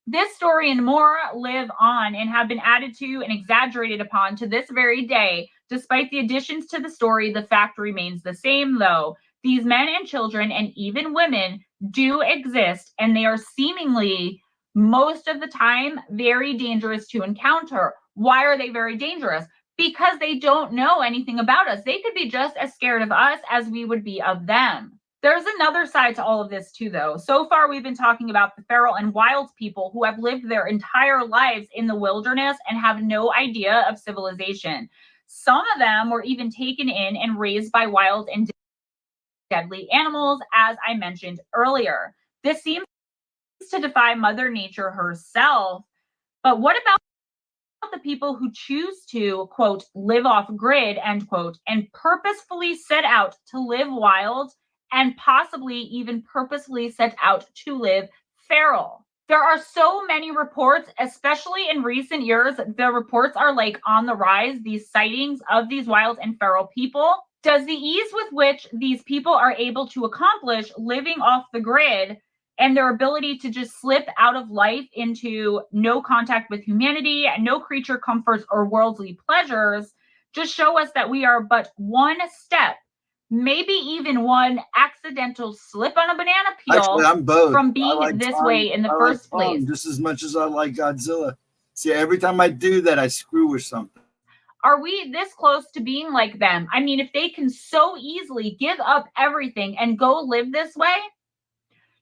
This story and more live on and have been added to and exaggerated upon to this very day. Despite the additions to the story, the fact remains the same, though. These men and children, and even women, do exist, and they are seemingly most of the time very dangerous to encounter. Why are they very dangerous? Because they don't know anything about us. They could be just as scared of us as we would be of them. There's another side to all of this too, though. So far, we've been talking about the feral and wild people who have lived their entire lives in the wilderness and have no idea of civilization. Some of them were even taken in and raised by wild and deadly animals, as I mentioned earlier. This seems to defy Mother Nature herself. But what about the people who choose to, quote, live off grid, end quote, and purposefully set out to live wild and possibly even purposefully set out to live feral? There are so many reports, especially in recent years. The reports are like on the rise, these sightings of these wild and feral people. Does the ease with which these people are able to accomplish living off the grid and their ability to just slip out of life into no contact with humanity, no creature comforts or worldly pleasures, just show us that we are but one step, maybe even one accidental slip on a banana peel. Actually, I'm both. From being this way in the first place. Just as much as I like Godzilla. See, every time I do that, I screw with something. Are we this close to being like them? I mean, if they can so easily give up everything and go live this way,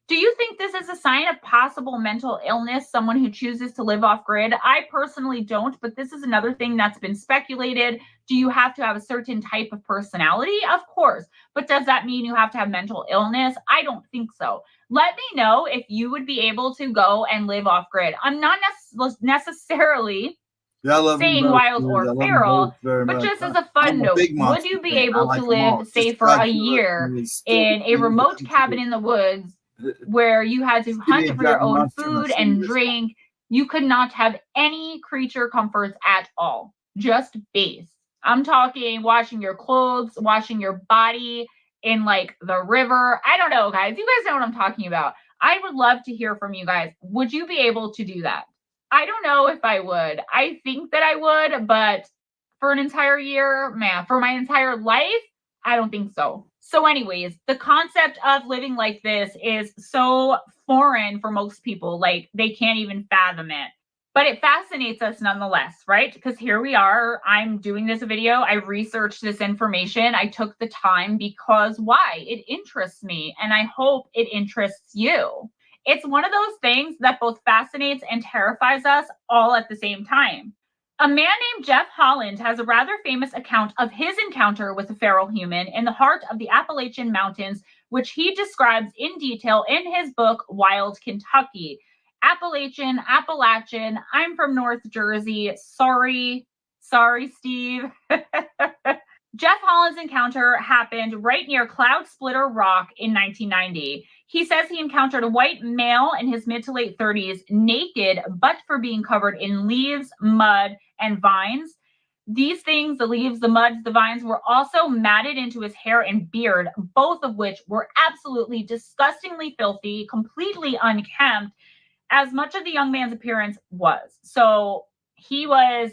do you think this is a sign of possible mental illness, someone who chooses to live off grid? I personally don't, but this is another thing that's been speculated. Do you have to have a certain type of personality? Of course. But does that mean you have to have mental illness? I don't think so. Let me know if you would be able to go and live off grid. I'm not necessarily saying wild or feral, but just as a fun note, would you be able to live, say, for a year in a remote cabin in the woods where you had to hunt for your own food and drink? You could not have any creature comforts at all, just base. I'm talking washing your clothes, washing your body in like the river. I don't know, guys. You guys know what I'm talking about. I would love to hear from you guys. Would you be able to do that? I don't know if I would. I think that I would, but for an entire year, man, for my entire life, I don't think so. So anyways, the concept of living like this is so foreign for most people. Like they can't even fathom it. But it fascinates us nonetheless, right? Because here we are. I'm doing this video. I researched this information. I took the time because why? It interests me, and I hope it interests you. It's one of those things that both fascinates and terrifies us all at the same time. A man named Jeff Holland has a rather famous account of his encounter with a feral human in the heart of the Appalachian Mountains, which he describes in detail in his book, Wild Kentucky. Appalachian, I'm from North Jersey. Sorry, Steve. Jeff Holland's encounter happened right near Cloud Splitter Rock in 1990. He says he encountered a white male in his mid to late 30s, naked, but for being covered in leaves, mud, and vines. These things, the leaves, the muds, the vines, were also matted into his hair and beard, both of which were absolutely disgustingly filthy, completely unkempt, as much of the young man's appearance was. So he was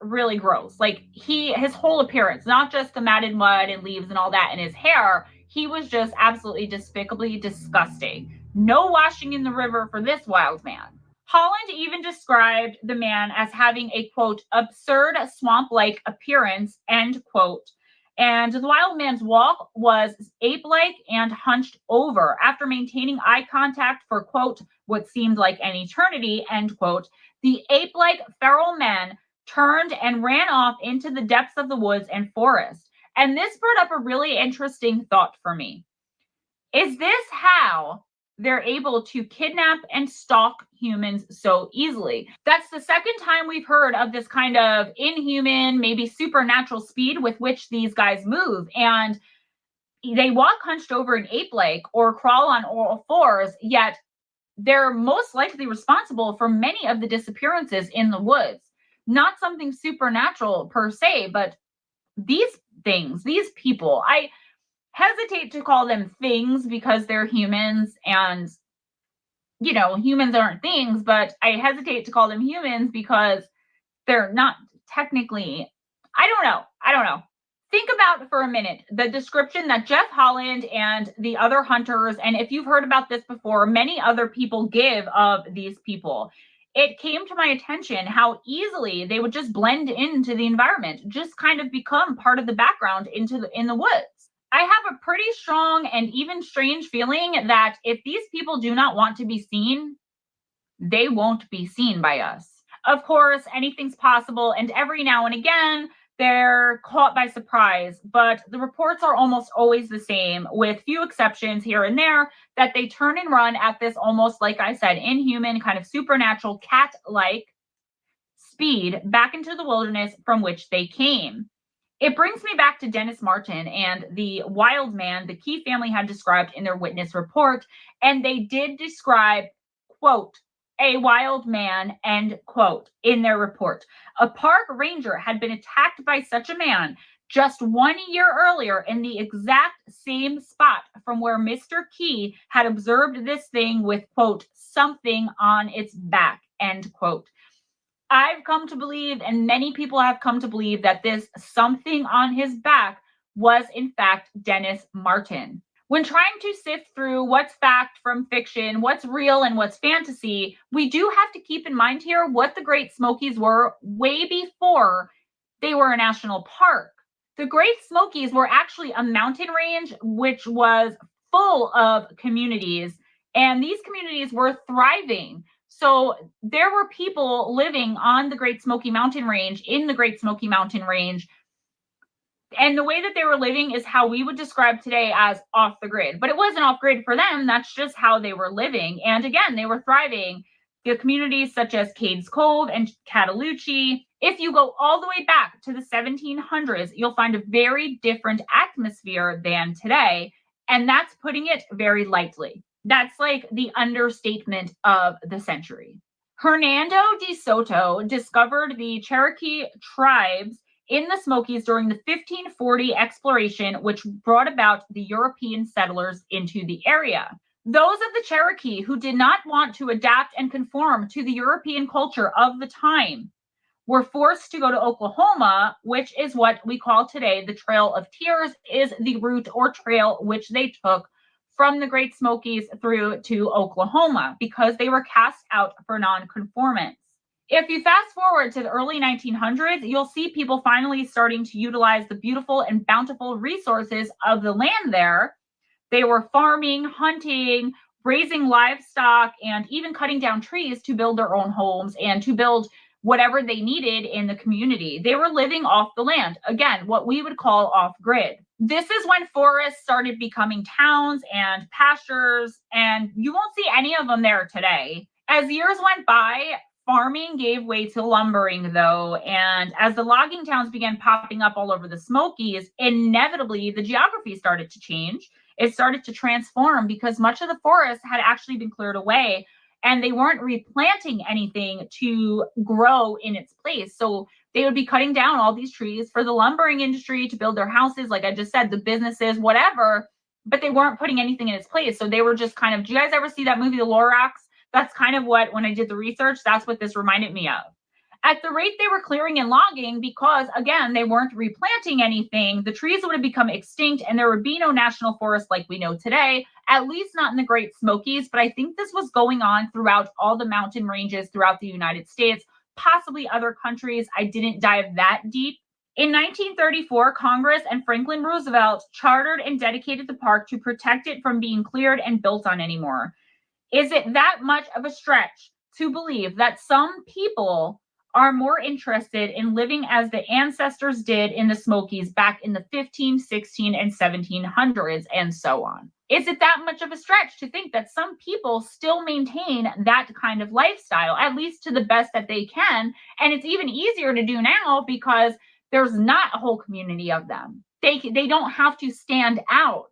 really gross. Like his whole appearance, not just the matted mud and leaves and all that in his hair, he was just absolutely despicably disgusting. No washing in the river for this wild man. Holland even described the man as having a, quote, absurd swamp-like appearance, end quote. And the wild man's walk was ape-like and hunched over. After maintaining eye contact for, quote, what seemed like an eternity, end quote, the ape-like feral man turned and ran off into the depths of the woods and forest. And this brought up a really interesting thought for me. Is this how they're able to kidnap and stalk humans so easily? That's the second time we've heard of this kind of inhuman, maybe supernatural speed with which these guys move. And they walk hunched over an ape-like or crawl on all fours, yet they're most likely responsible for many of the disappearances in the woods. Not something supernatural per se, but these things, these people, I hesitate to call them things because they're humans and, you know, humans aren't things, but I hesitate to call them humans because they're not technically, I don't know. Think about for a minute the description that Jeff Holland and the other hunters, and if you've heard about this before, many other people give of these people. It came to my attention how easily they would just blend into the environment, just kind of become part of the background in the woods. I have a pretty strong and even strange feeling that if these people do not want to be seen, they won't be seen by us. Of course, anything's possible, and every now and again, they're caught by surprise, but the reports are almost always the same, with few exceptions here and there, that they turn and run at this almost, like I said, inhuman, kind of supernatural, cat-like speed back into the wilderness from which they came. It brings me back to Dennis Martin and the wild man the Key family had described in their witness report, and they did describe, quote, a wild man, end quote, in their report. A park ranger had been attacked by such a man just 1 year earlier in the exact same spot from where Mr. Key had observed this thing with, quote, something on its back, end quote. I've come to believe, and many people have come to believe, that this something on his back was, in fact, Dennis Martin. When trying to sift through what's fact from fiction, what's real and what's fantasy, we do have to keep in mind here what the Great Smokies were way before they were a national park. The Great Smokies were actually a mountain range which was full of communities, and these communities were thriving. So there were people living on the Great Smoky Mountain Range, in the Great Smoky Mountain Range, and the way that they were living is how we would describe today as off the grid. But it wasn't off grid for them. That's just how they were living. And again, they were thriving. The communities such as Cades Cove and Cataloochee. If you go all the way back to the 1700s, you'll find a very different atmosphere than today. And that's putting it very lightly. That's like the understatement of the century. Hernando de Soto discovered the Cherokee tribes in the Smokies during the 1540 exploration, which brought about the European settlers into the area. Those of the Cherokee who did not want to adapt and conform to the European culture of the time were forced to go to Oklahoma, which is what we call today the Trail of Tears, is the route or trail which they took from the Great Smokies through to Oklahoma because they were cast out for nonconformance. If you fast forward to the early 1900s, you'll see people finally starting to utilize the beautiful and bountiful resources of the land there. They were farming, hunting, raising livestock, and even cutting down trees to build their own homes and to build whatever they needed in the community. They were living off the land. Again, what we would call off grid. This is when forests started becoming towns and pastures, and you won't see any of them there today. As years went by, farming gave way to lumbering, though, and as the logging towns began popping up all over the Smokies, inevitably the geography started to change. It started to transform because much of the forest had actually been cleared away, and they weren't replanting anything to grow in its place. So they would be cutting down all these trees for the lumbering industry to build their houses, like I just said, the businesses, whatever, but they weren't putting anything in its place. So they were just kind of, do you guys ever see that movie, The Lorax? That's kind of what, when I did the research, that's what this reminded me of. At the rate they were clearing and logging, because again, they weren't replanting anything, the trees would have become extinct and there would be no national forest like we know today, at least not in the Great Smokies. But I think this was going on throughout all the mountain ranges throughout the United States, possibly other countries. I didn't dive that deep. In 1934, Congress and Franklin Roosevelt chartered and dedicated the park to protect it from being cleared and built on anymore. Is it that much of a stretch to believe that some people are more interested in living as the ancestors did in the Smokies back in the 15, 16, and 1700s and so on? Is it that much of a stretch to think that some people still maintain that kind of lifestyle, at least to the best that they can? And it's even easier to do now because there's not a whole community of them. They don't have to stand out.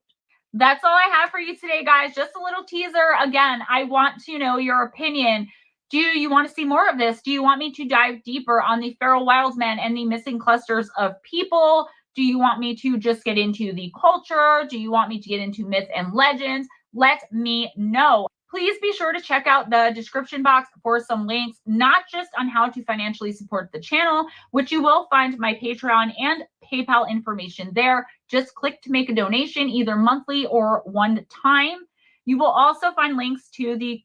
That's all I have for you today, guys. Just a little teaser. Again, I want to know your opinion. Do you want to see more of this? Do you want me to dive deeper on the feral wild men and the missing clusters of people? Do you want me to just get into the culture? Do you want me to get into myths and legends? Let me know. Please be sure to check out the description box for some links, not just on how to financially support the channel, which you will find my Patreon and PayPal information there. Just click to make a donation, either monthly or one time. You will also find links to the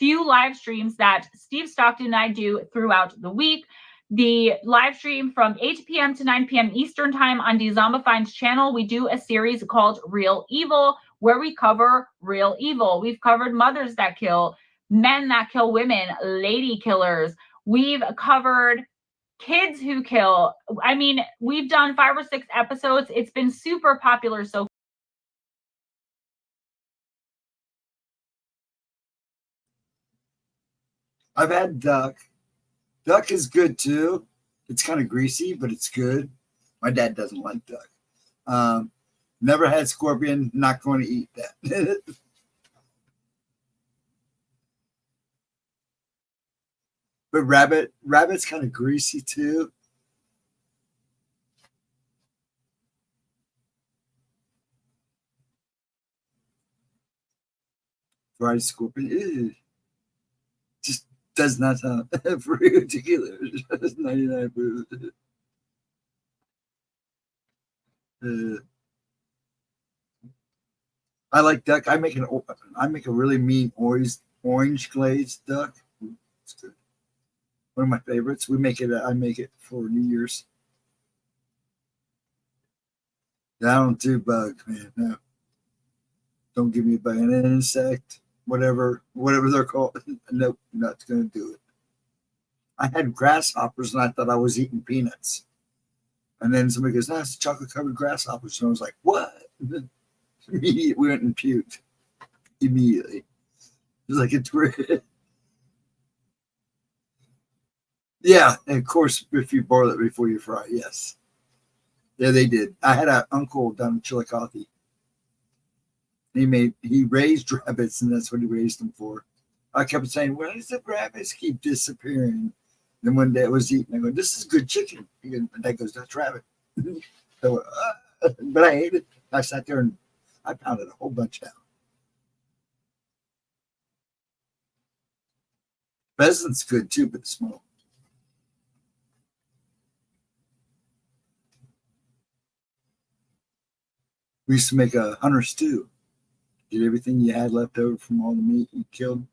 few live streams that Steve Stockton and I do throughout the week. The live stream from 8 p.m. to 9 p.m. Eastern time on DZombified's channel, we do a series called Real Evil, where we cover real evil. We've covered mothers that kill, men that kill women, lady killers. We've covered kids who kill. I mean, we've done 5 or 6 episodes. It's been super popular so far. I've had duck. Duck is good too. It's kind of greasy, but it's good. My dad doesn't like duck. Never had scorpion. Not going to eat that. But rabbit's kind of greasy too. Fried scorpion. Ew. Just does not sound particular. Just 99 proof. I like duck. I make a really mean orange glazed duck. It's good. One of my favorites. I make it for New Year's. I don't do bugs, man. No. Don't give me a bug. An insect, whatever they're called. Nope, not gonna do it. I had grasshoppers and I thought I was eating peanuts. And then somebody goes, "No, it's chocolate covered grasshoppers." And I was like, "What?" Immediately we went and puked. Immediately. It was like it's weird. Yeah, and of course, if you boil it before you fry, yes. Yeah, they did. I had an uncle down in Chillicothe. He raised rabbits, and that's what he raised them for. I kept saying, "Why does the rabbits keep disappearing?" Then one day I was eating, I go, "This is good chicken." And Dad goes, "That's rabbit." So, but I ate it. I sat there and I pounded a whole bunch out. Pheasant's good too, but small. We used to make a hunter stew. Get everything you had left over from all the meat you killed,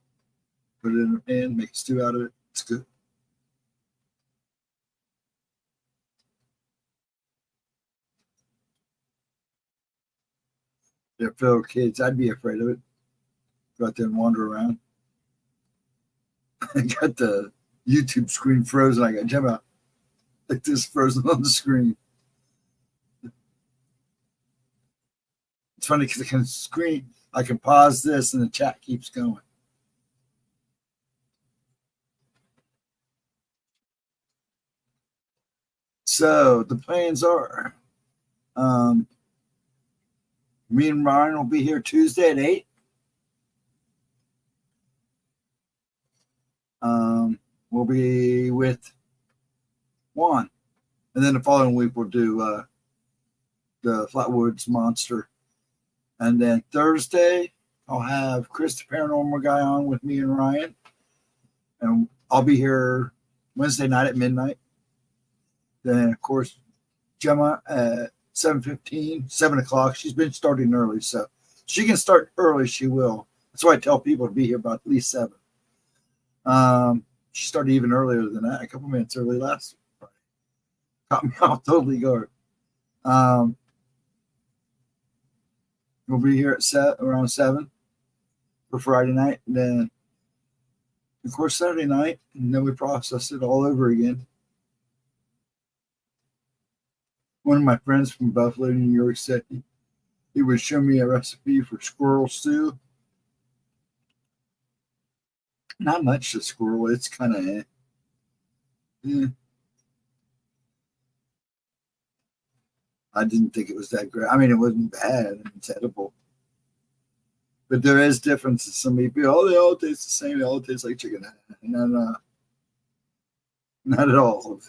put it in a pan, make a stew out of it. It's good. They're fellow kids. I'd be afraid of it. Go out there and wander around. I got the YouTube screen frozen. I got Gemma like this frozen on the screen. It's funny because I can pause this and the chat keeps going. So the plans are, me and Ryan will be here Tuesday at 8. We'll be with Juan. And then the following week we'll do the Flatwoods Monster. And then Thursday I'll have Chris the Paranormal Guy on with me and Ryan. And I'll be here Wednesday night at midnight. Then of course Gemma at 7:15, 7 o'clock. She's been starting early, so she can start early, she will. That's why I tell people to be here about at least 7. She started even earlier than that, a couple minutes early last week. Caught me off totally guard. We'll be here at around 7 for Friday night. And then, of course, Saturday night. And then we process it all over again. One of my friends from Buffalo, New York said he would show me a recipe for squirrel stew. Not much to squirrel. It's kind of I didn't think it was that great. I mean, it wasn't bad. It's edible. But there is differences. Some people, they all taste the same. They all taste like chicken. No. Not at all.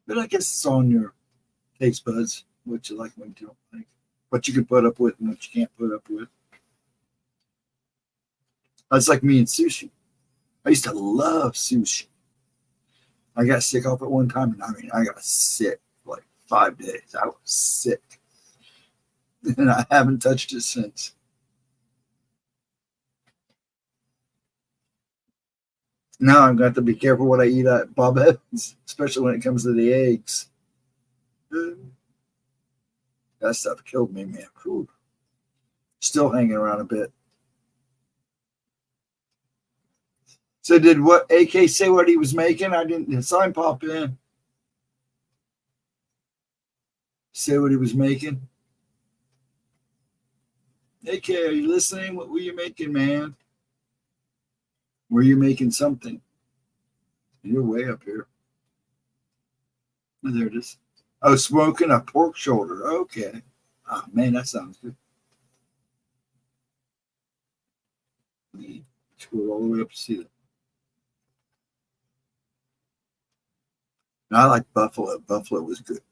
But I guess it's on your taste buds, what you like, what you don't like, what you can put up with and what you can't put up with. That's like me and sushi. I used to love sushi. I got sick off at one time, and I mean, I got sick for like 5 days. I was sick, and I haven't touched it since. Now I've got to be careful what I eat at Bob Evans, especially when it comes to the eggs. That stuff killed me, man. Whew. Still hanging around a bit. So did what AK say what he was making? I didn't saw him pop in. Say what he was making. AK, are you listening? What were you making, man? Were you making something? You're way up here. Oh, there it is. Oh, smoking a pork shoulder. Okay. Oh, man, that sounds good. Scroll all the way up to see that. I like buffalo. Buffalo was good.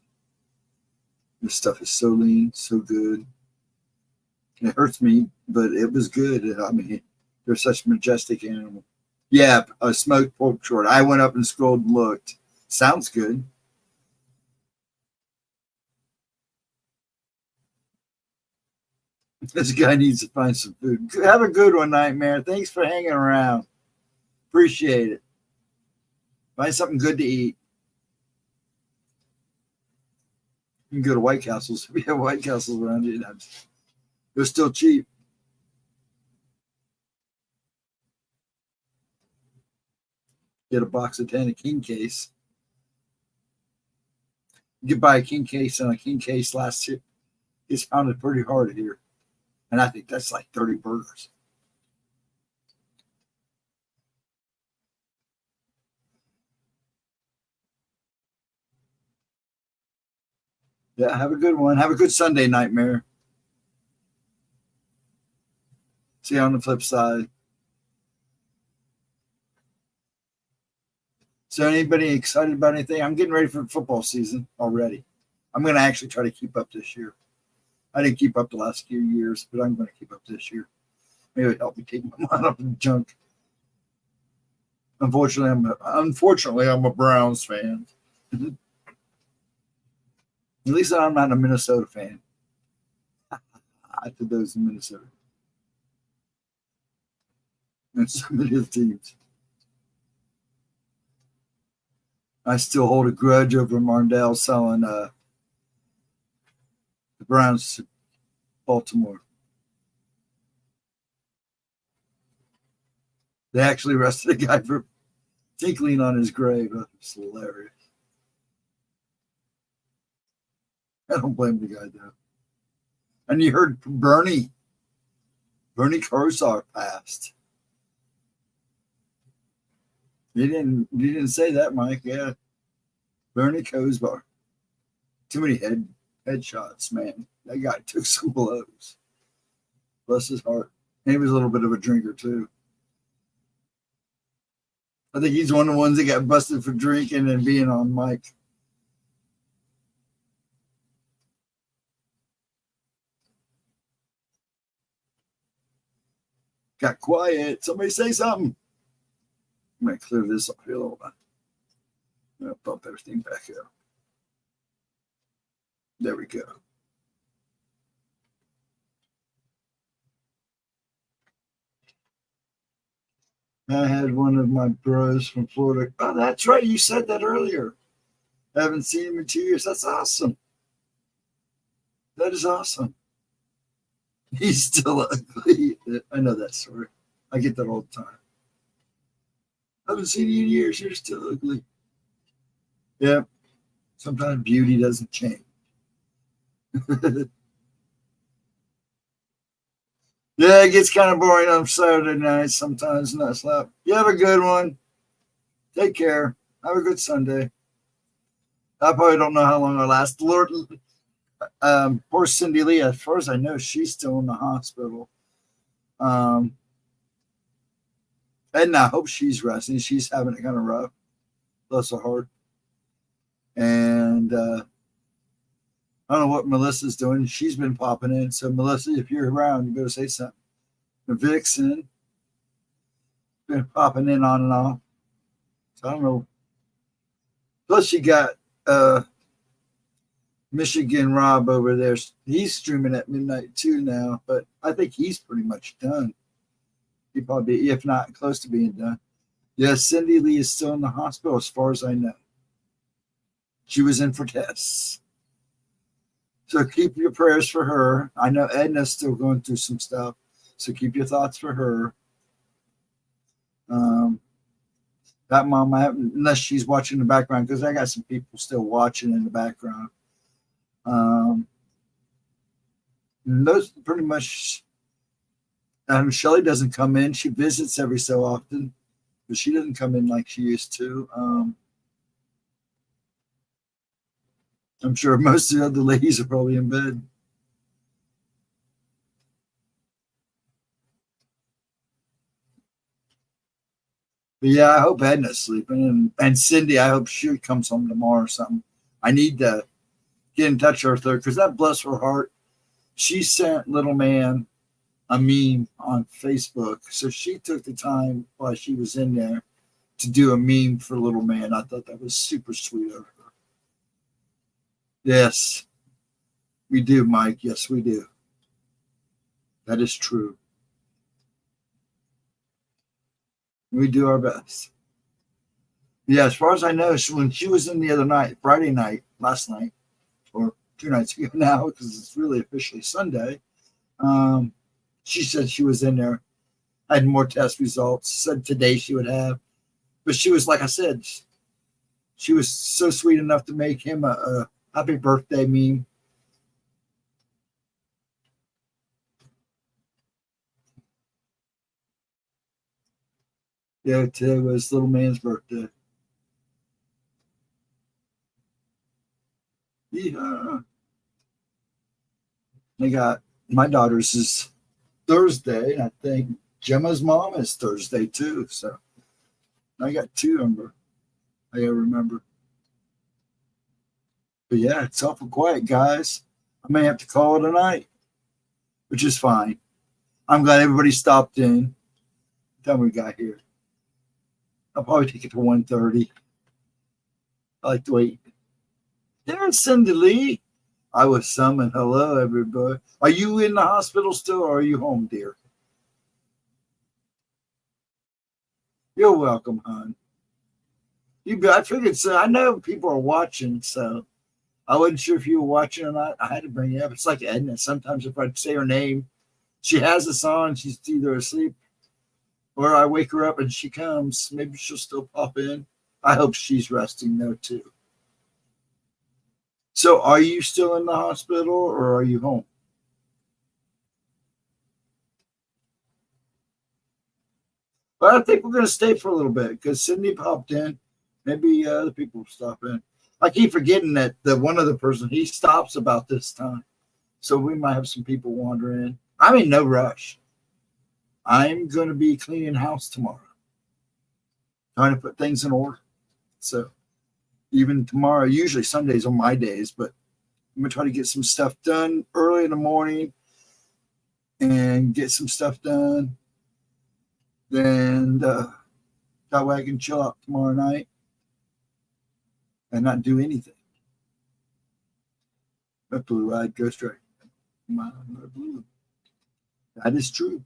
This stuff is so lean, so good. It hurts me, but it was good. I mean, they're such a majestic animal. Yeah, a smoked pork shoulder. I went up and scrolled and looked. Sounds good. This guy needs to find some food. Have a good one, Nightmare. Thanks for hanging around. Appreciate it. Find something good to eat. You can go to White Castles. We have White Castles around here. They're still cheap. Get a box of 10, a king case. You could buy a king case, and a king case last year is pounded pretty hard here. And I think that's like 30 burgers. Yeah, have a good one. Have a good Sunday, Nightmare. See you on the flip side. So anybody excited about anything? I'm getting ready for football season already. I'm going to actually try to keep up this year. I didn't keep up the last few years, but I'm going to keep up this year. Maybe it'll help me take my mind off the junk. Unfortunately, I'm a Browns fan. At least I'm not a Minnesota fan. I to those in Minnesota. And some of his teams. I still hold a grudge over Marndell selling the Browns to Baltimore. They actually arrested a guy for tinkling on his grave. That's hilarious. I don't blame the guy, though. And you heard Bernie Kosar passed. You didn't say that, Mike. Yeah. Bernie Kosar. Too many headshots, man. That guy took some blows. Bless his heart. And he was a little bit of a drinker, too. I think he's one of the ones that got busted for drinking and being on mic. Got quiet. Somebody say something. I'm going to clear this up here a little bit. I'm going to bump everything back up. There we go. I had one of my bros from Florida. Oh, that's right. You said that earlier. I haven't seen him in 2 years. That's awesome. That is awesome. He's still ugly. I know that story. I get that all the time. I haven't seen you in years. You're still ugly. Yeah. Sometimes beauty doesn't change. Yeah, it gets kind of boring on Saturday nights sometimes. Not slap. You have a good one. Take care. Have a good Sunday. I probably don't know how long I'll last. Lord, poor Cindy Lee. As far as I know, she's still in the hospital. And I hope she's resting. She's having it kind of rough. Bless her heart. And I don't know what Melissa's doing. She's been popping in. So, Melissa, if you're around, you better say something. Vixen been popping in on and off. So, I don't know. Plus, you got Michigan Rob over there. He's streaming at midnight too now, but I think he's pretty much done. He probably, if not close to being done. Yes, Cindy Lee is still in the hospital as far as I know. She was in for tests. So keep your prayers for her. I know Edna's still going through some stuff, so keep your thoughts for her. That mom, unless she's watching in the background, because I got some people still watching in the background. And those pretty much. Shelly doesn't come in. She visits every so often, but she doesn't come in like she used to. I'm sure most of the other ladies are probably in bed. But yeah, I hope Edna's sleeping. And Cindy, I hope she comes home tomorrow or something. I need to get in touch with her because that bless her heart. She sent little man a meme on Facebook. So she took the time while she was in there to do a meme for little man. I thought that was super sweet of her. Yes, we do, Mike. Yes, we do. That is true. We do our best. Yeah, as far as I know, when she was in the other night, Friday night, last night, or 2 nights ago now, because it's really officially Sunday, she said she was in there, had more test results, said today she would have. But she was, like I said, she was so sweet enough to make him a happy birthday meme. Yeah, today was little man's birthday. Yeah. I got my daughter's is Thursday, and I think Gemma's mom is Thursday too. So I got 2 of them. I gotta remember. But yeah, it's awful quiet, guys. I may have to call it a night, which is fine. I'm glad everybody stopped in. What time we got here? I'll probably take it to 1:30. I like to wait. There's Cindy Lee. I was summoned. Hello, everybody. Are you in the hospital still, or are you home, dear? You're welcome, hon. I figured so. I know people are watching, so I wasn't sure if you were watching or not. I had to bring you up. It's like Edna. Sometimes if I say her name, she has us on. She's either asleep or I wake her up and she comes. Maybe she'll still pop in. I hope she's resting though too. So are you still in the hospital or are you home? But I think we're going to stay for a little bit because Cindy popped in. Maybe other people will stop in. I keep forgetting that the one other person, he stops about this time. So we might have some people wandering in. I'm in no rush. I'm going to be cleaning house tomorrow. Trying to put things in order. So even tomorrow, usually Sundays are my days, but I'm going to try to get some stuff done early in the morning and get some stuff done. Then that way I can chill out tomorrow night and not do anything. That blue-eyed Ghostdragon. My blue. That is true.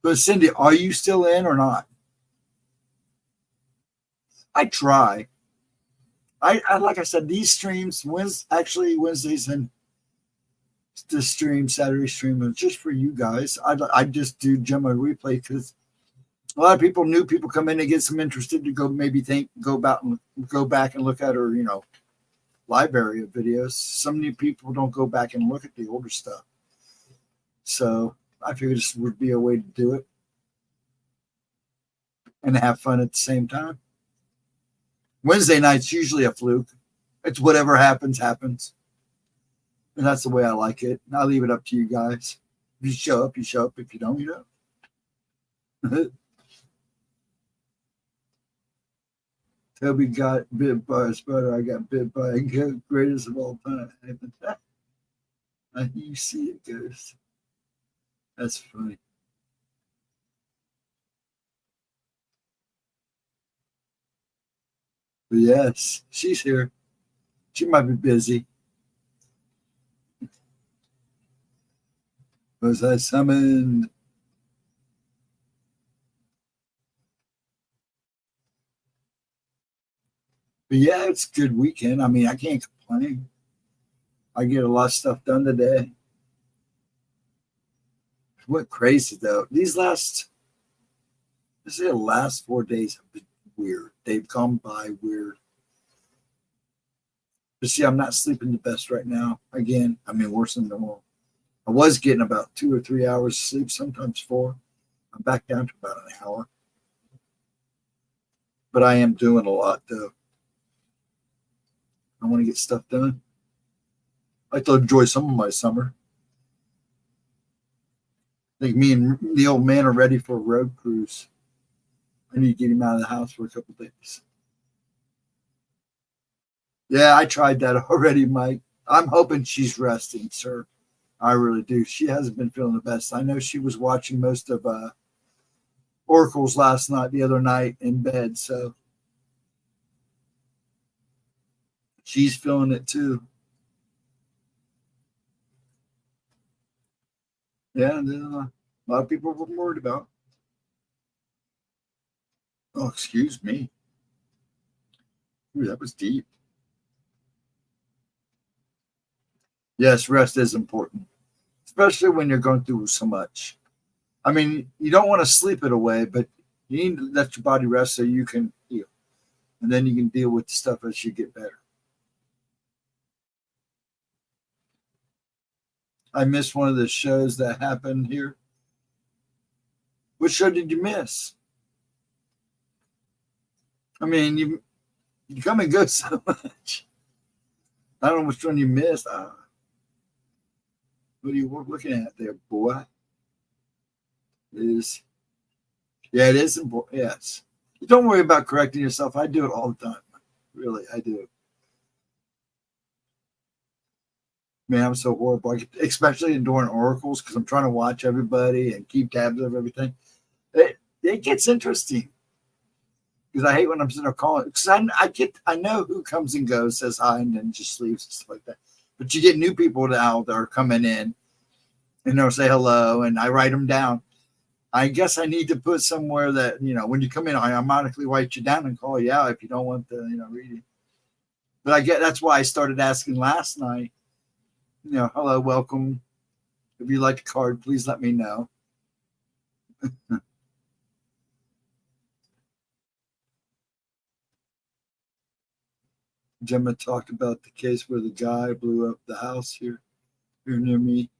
But Cindy, are you still in or not? I try. I like I said, these streams, Wednesdays and the stream, Saturday stream, is just for you guys. I just do Gemma replay because a lot of people, new people come in and get some interested to go go back and look at her, library of videos. Some new people don't go back and look at the older stuff. So I figured this would be a way to do it and have fun at the same time. Wednesday night's usually a fluke. It's whatever happens, happens. And that's the way I like it. And I'll leave it up to you guys. If you show up, you show up. If you don't, you don't. Toby got bit by a spider. I got bit by a goat. Greatest of all time. You see it, Ghost. That's funny. But yes, she's here. She might be busy. Was I summoned? But yeah, it's a good weekend. I mean, I can't complain. I get a lot of stuff done today. It went crazy though. This is the last 4 days have been weird. They've gone by weird. But see, I'm not sleeping the best right now. Again, I mean, worse than normal. I was getting about 2 or 3 hours of sleep, sometimes 4. I'm back down to about an hour. But I am doing a lot though. I want to get stuff done. I like to enjoy some of my summer. I think me and the old man are ready for a road cruise. I need to get him out of the house for a couple of days. Yeah, I tried that already, Mike. I'm hoping she's resting, sir. I really do. She hasn't been feeling the best. I know she was watching most of Oracles the other night in bed, so she's feeling it too. Yeah, a lot of people were worried about. Oh, excuse me. Ooh, that was deep. Yes, rest is important, especially when you're going through so much. I mean, you don't want to sleep it away, but you need to let your body rest so you can heal. And then you can deal with the stuff as you get better. I missed one of the shows that happened here. Which show did you miss? I mean, you come and go so much. I don't know which one you missed. What are you looking at there, boy? It is important. Yes. Don't worry about correcting yourself. I do it all the time. Really, I do. Man, I'm so horrible, especially during Oracles, because I'm trying to watch everybody and keep tabs of everything. It gets interesting because I hate when I'm sitting there calling. Because I know who comes and goes, says hi, and then just leaves and stuff like that. But you get new people now that are coming in, and they'll say hello, and I write them down. I guess I need to put somewhere that, when you come in, I automatically write you down and call you out if you don't want the, reading. But that's why I started asking last night, hello, welcome. If you like a card, please let me know. Gemma talked about the case where the guy blew up the house here near me.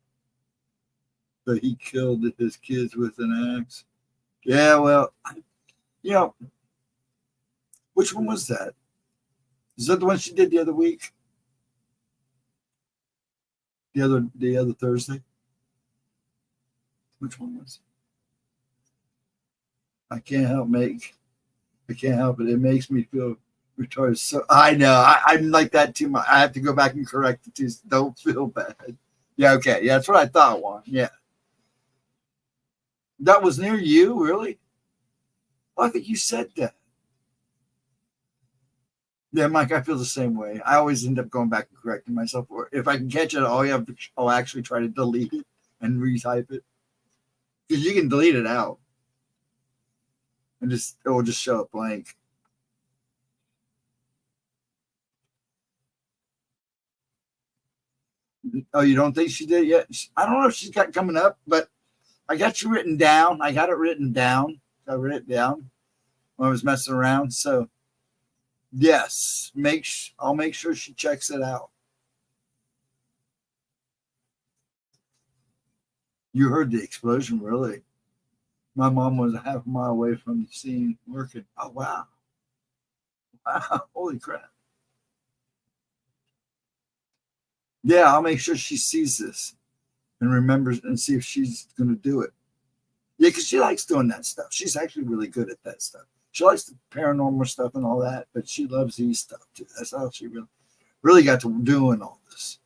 But he killed his kids with an axe. Yeah, well, which one was that? Is that the one she did the other week? The other Thursday? Which one was it? I can't help it. It makes me feel retarded. So I know. I'm like that too much. I have to go back and correct it too. So don't feel bad. Yeah, okay. Yeah, that's what I thought, Juan. Yeah. That was near you, really? Well, I think you said that. Yeah, Mike, I feel the same way. I always end up going back and correcting myself. Or if I can catch it, I'll actually try to delete it and retype it. Because you can delete it out. And it will just show up blank. Oh, you don't think she did yet? I don't know if she's got coming up, but I got you written down. I got it written down. I wrote it down when I was messing around. So, yes, I'll make sure she checks it out. You heard the explosion, really? My mom was a half a mile away from the scene working. Oh, wow. Wow. Holy crap. Yeah, I'll make sure she sees this and remembers and see if she's going to do it. Yeah, because she likes doing that stuff. She's actually really good at that stuff. She likes the paranormal stuff and all that, but she loves these stuff too. That's how she really got to doing all this.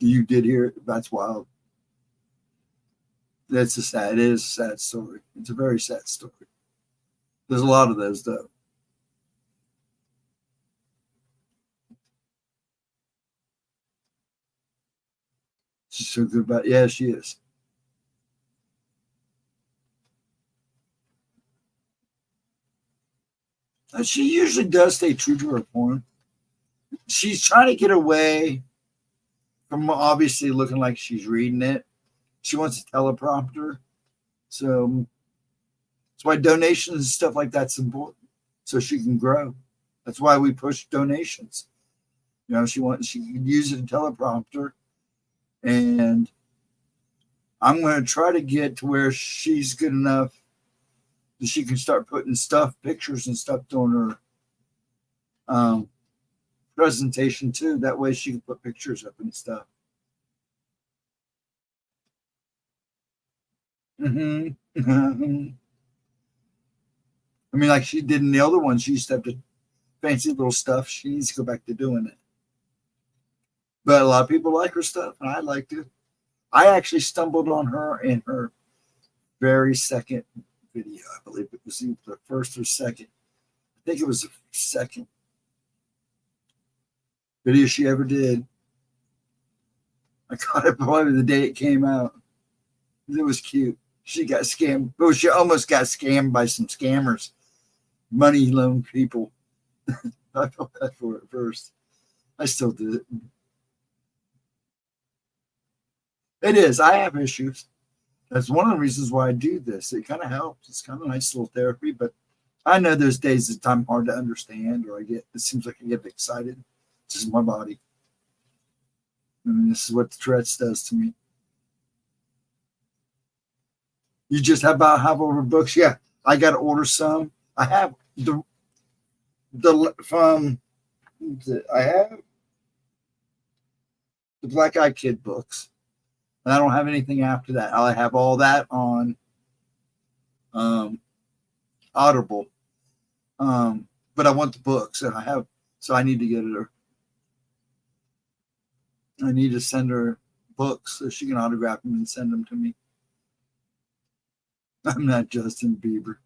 You did hear it. That's wild. It is a sad story. It's a very sad story. There's a lot of those though. She's so good about it. Yeah, she is. And she usually does stay true to her form. She's trying to get away from obviously looking like she's reading it. She wants a teleprompter. So that's why donations and stuff like that's important. So she can grow. That's why we push donations. You know, she can use it a teleprompter. And I'm going to try to get to where she's good enough that she can start putting pictures and stuff on her presentation too. That way she can put pictures up and stuff. I mean, like she did in the other one, she used to have the fancy little stuff. She needs to go back to doing it. But a lot of people like her stuff, and I liked it. I actually stumbled on her in her very second video. I believe it was either the first or second. I think it was the second video she ever did. I caught it probably the day it came out. It was cute. She got scammed. Oh, she almost got scammed by some scammers, money loan people. I felt bad for it at first. I still did it. It is. I have issues. That's one of the reasons why I do this. It kind of helps. It's kind of a nice little therapy, but I know there's days that I'm hard to understand, or it seems like I get excited. This is my body. I mean, this is what the Tourette's does to me. You just have over books. Yeah, I got to order some. I have I have the Black Eyed Kid books. And I don't have anything after that. I have all that on Audible. But I want the books, and so I need to get her. I need to send her books so she can autograph them and send them to me. I'm not Justin Bieber.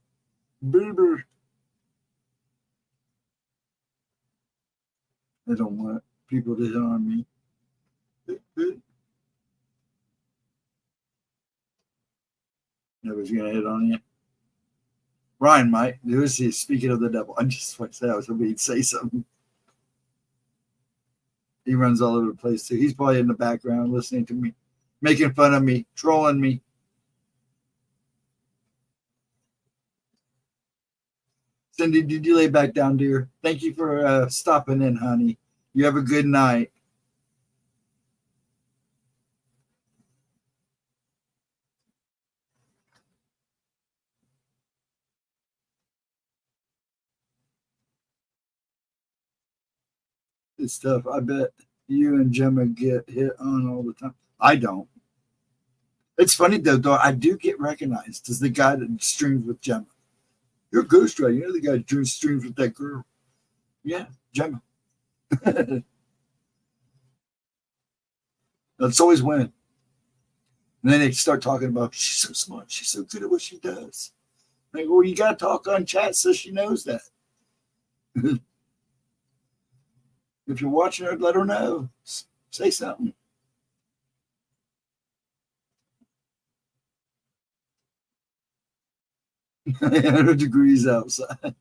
I don't want people to hit on me. Nobody's gonna hit on you. Ryan might. Speaking of the devil, I just want to say I was hoping he'd say something. He runs all over the place too. He's probably in the background listening to me, making fun of me, trolling me. Cindy, did you lay back down, dear? Thank you for stopping in, honey. You have a good night. It's stuff. I bet you and Gemma get hit on all the time. I don't. It's funny though, I do get recognized as the guy that streams with Gemma. You're a ghostwriter. You're the guy who streams with that girl. Yeah, Gemma. That's always win. And then they start talking about she's so smart. She's so good at what she does. Like, well, you got to talk on chat so she knows that. If you're watching her, let her know. Say something. 100 degrees outside.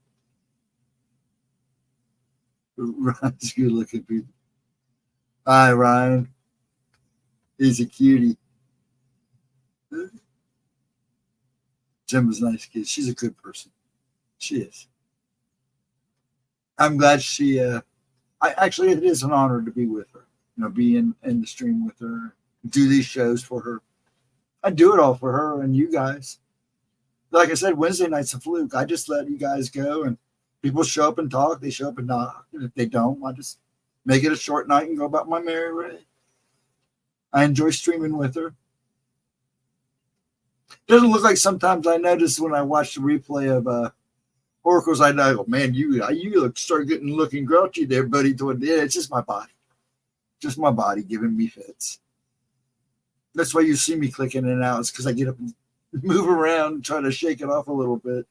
Ryan's good looking people. Hi, Ryan. He's a cutie. Gemma's a nice kid. She's a good person. She is. I'm glad she actually it is an honor to be with her. You know, be in the stream with her, do these shows for her. I do it all for her and you guys. Like I said, Wednesday night's a fluke. I just let you guys go and people show up and talk. They show up and knock. And if they don't, I just make it a short night and go about my merry way. I enjoy streaming with her. Doesn't look like sometimes I notice when I watch the replay of oracles, I know, man, you start looking grouchy there, buddy. Yeah, it's just my body giving me fits. That's why you see me clicking in and out. It's because I get up and move around, try to shake it off a little bit.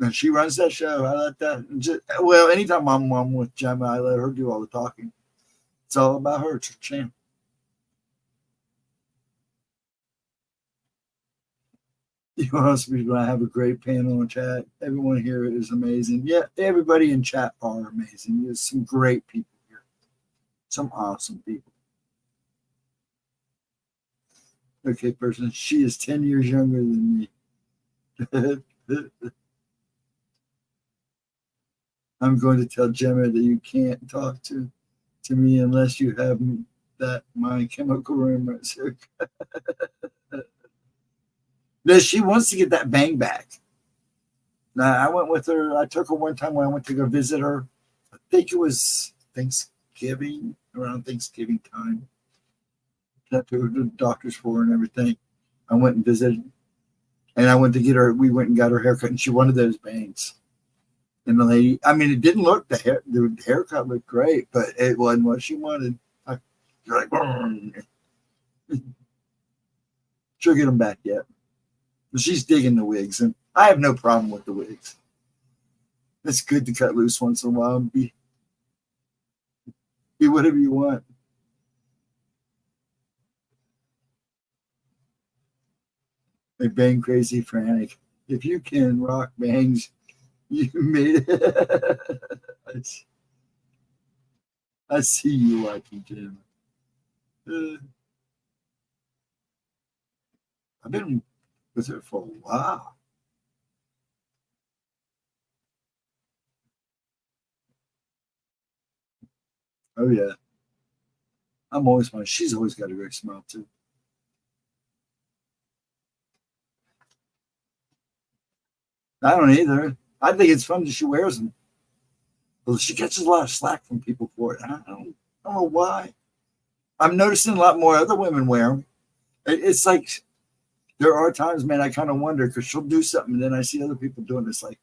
And she runs that show. I let that. Well, anytime I'm with Gemma, I let her do all the talking. It's all about her. It's her channel. You honest people, I have a great panel in chat. Everyone here is amazing. Yeah, everybody in chat are amazing. There's some great people here. Some awesome people. Okay, person. She is 10 years younger than me. I'm going to tell Gemma that you can't talk to me unless you have that my chemical rumors. No, she wants to get that bang back. Now, I went with her. I took her one time when I went to go visit her. I think it was Thanksgiving, around Thanksgiving time. That took her to the doctors for her and everything. I went and visited. And I went to get her. We went and got her haircut, and she wanted those bangs. And the lady, I mean, it didn't look, the haircut looked great, but it wasn't what she wanted. You're like, she'll get them back yet. But she's digging the wigs, and I have no problem with the wigs. It's good to cut loose once in a while and be whatever you want. A bang crazy frantic. If you can rock bangs, you made it. I see you watching, Jim. I've been with her for a while. Oh, yeah. I'm always fun. She's always got a great smile, too. I don't either. I think it's fun that she wears them. Well, she catches a lot of slack from people for it. I don't know why. I'm noticing a lot more other women wear them. It's like there are times, man, I kind of wonder because she'll do something and then I see other people doing this. Like,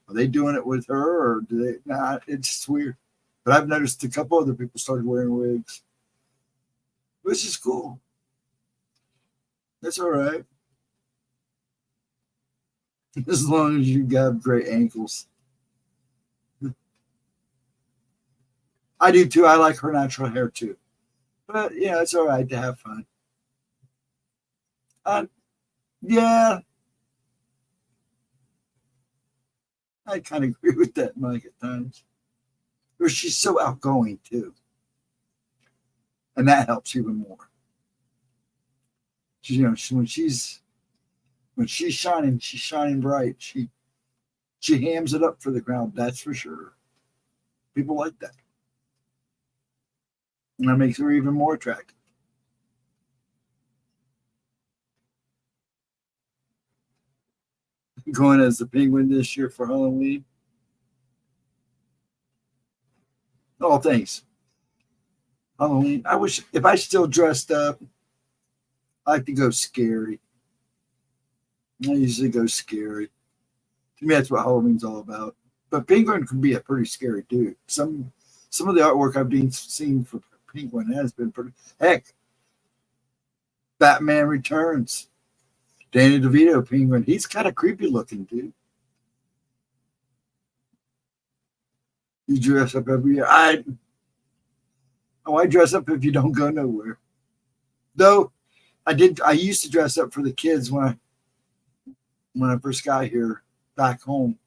are they doing it with her or do they? Nah, it's just weird. But I've noticed a couple other people started wearing wigs, which is cool. That's all right. As long as you got great ankles. I do too. I like her natural hair too. But yeah, it's all right to have fun. Yeah. I kind of agree with that, Mike, at times. Or she's so outgoing too. And that helps even more. When she's shining bright. She hams it up for the crowd, that's for sure. People like that. And that makes her even more attractive. Going as the penguin this year for Halloween. Oh, thanks. Halloween. I wish if I still dressed up, I like to go scary. I usually go scary. To me, that's what Halloween's all about. But Penguin can be a pretty scary dude. Some of the artwork I've seen for Penguin has been pretty. Heck, Batman Returns. Danny DeVito Penguin. He's kind of creepy looking, dude. You dress up every year. I dress up if you don't go nowhere. Though I used to dress up for the kids when I first got here back home.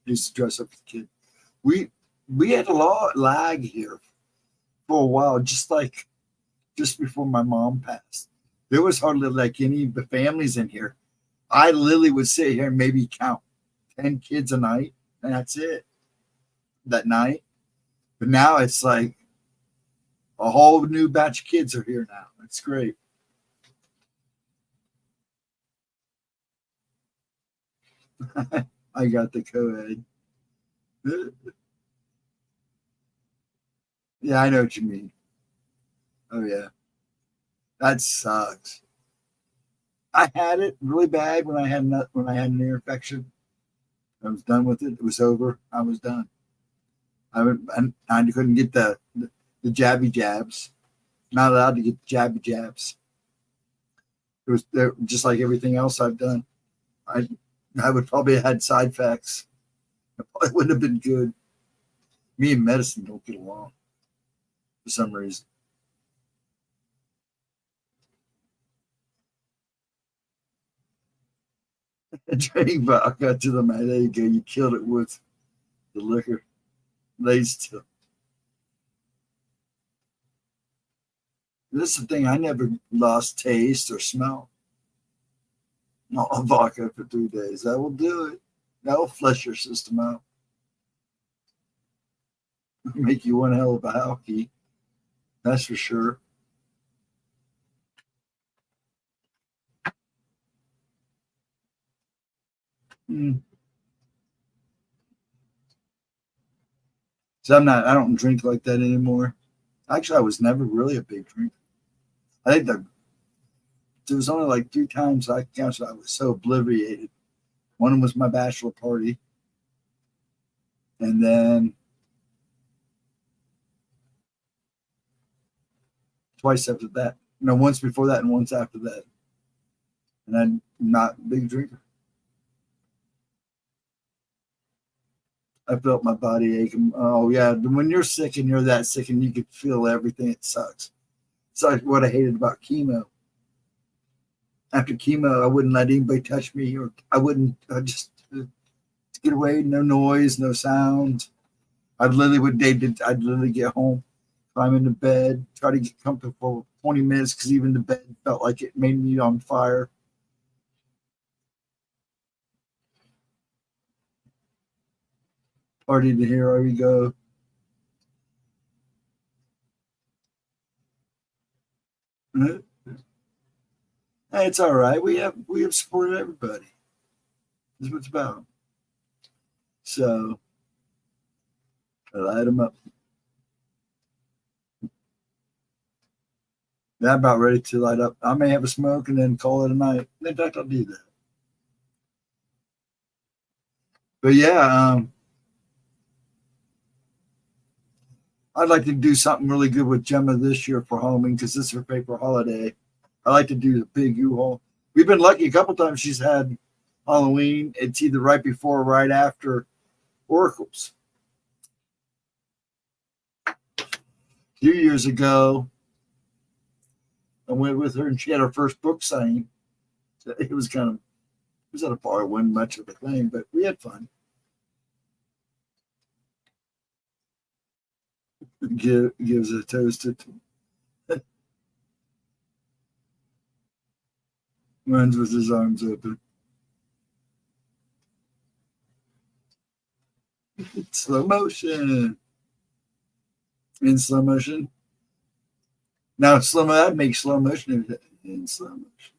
I used to dress up for the kids. We had a lag here for a while, just before my mom passed. There was hardly like any of the families in here. I literally would sit here and maybe count 10 kids a night, and that's it. That night. But now it's like a whole new batch of kids are here now. It's great. I got the co-ed. Yeah, I know what you mean. Oh, yeah. That sucks. I had it really bad when I had an ear infection. I was done with it. It was over. I was done. I couldn't get the jabby jabs. Not allowed to get the jabby jabs. It was just like everything else I've done. I would probably have had side effects. It probably wouldn't have been good. Me and medicine don't get along for some reason. Drinking vodka to the man. There you go. You killed it with the liquor. Laced. This is the thing. I never lost taste or smell. No vodka for 3 days. That will do it. That will flush your system out. Make you one hell of a alky. That's for sure. So I don't drink like that anymore. Actually, I was never really a big drinker. I think there was only like 3 times I was so obliviated. One was my bachelor party. And then twice after that. No, once before that and once after that. And I'm not a big drinker. I felt my body aching. Oh, yeah. When you're sick and you're that sick and you can feel everything, it sucks. It's like what I hated about chemo. After chemo, I wouldn't let anybody touch me, or I just get away, no noise, no sound. I'd literally get home, climb into bed, try to get comfortable for 20 minutes because even the bed felt like it made me on fire. Party to here we go. Hey, it's all right. We have supported everybody. That's what it's about. So I light them up. I'm about ready to light up. I may have a smoke and then call it a night. In fact, I'll do that. But yeah, I'd like to do something really good with Gemma this year for Halloween because this is her favorite holiday. I like to do the big U-Haul. We've been lucky a couple times she's had Halloween. It's either right before or right after Oracles. A few years ago, I went with her and she had her first book signing. So it was at a bar. It wasn't much of a thing, but we had fun. Gives a toast to runs with his arms open. Slow motion. In slow motion. Now I'd make slow motion in slow motion.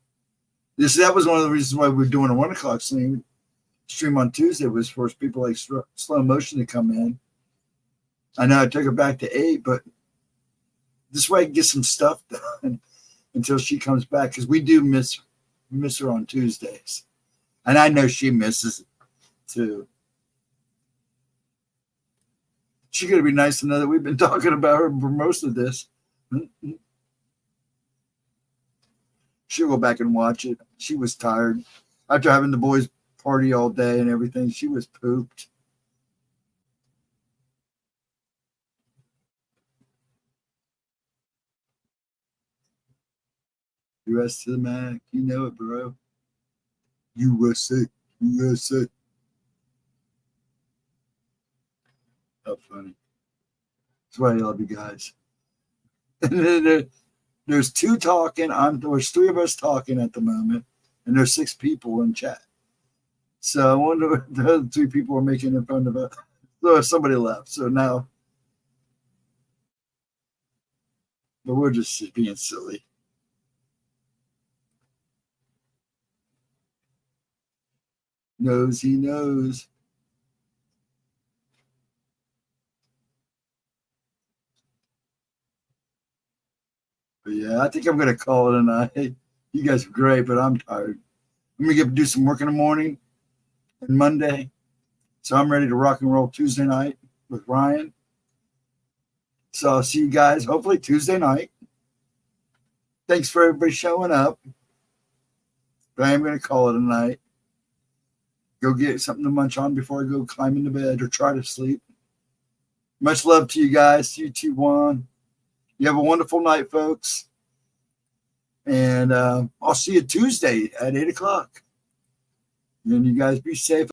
That was one of the reasons why we're doing a 1 o'clock stream on Tuesday was for people like slow motion to come in. I know I took her back to 8, but this way I can get some stuff done until she comes back because we do miss her on Tuesdays, and I know she misses it too. She's gonna be nice to know that we've been talking about her for most of this. She'll go back and watch it. She was tired after having the boys party all day and everything. She was pooped. US to the Mac. You know it, bro. USA. USA. How funny. That's why I love you guys. There's 2 talking. There's 3 of us talking at the moment, and there's 6 people in chat. So I wonder if the other 3 people are making in front of us. So somebody left. So now, but we're just being silly. Knows he knows. But yeah, I think I'm gonna call it a night. You guys are great, but I'm tired. I'm going to do some work in the morning and Monday. So I'm ready to rock and roll Tuesday night with Ryan. So I'll see you guys hopefully Tuesday night. Thanks for everybody showing up. But I am going to call it a night. Go get something to munch on before I go climb into bed or try to sleep. Much love to you guys. See you, T1. You have a wonderful night, folks. And I'll see you Tuesday at 8 o'clock. And you guys be safe.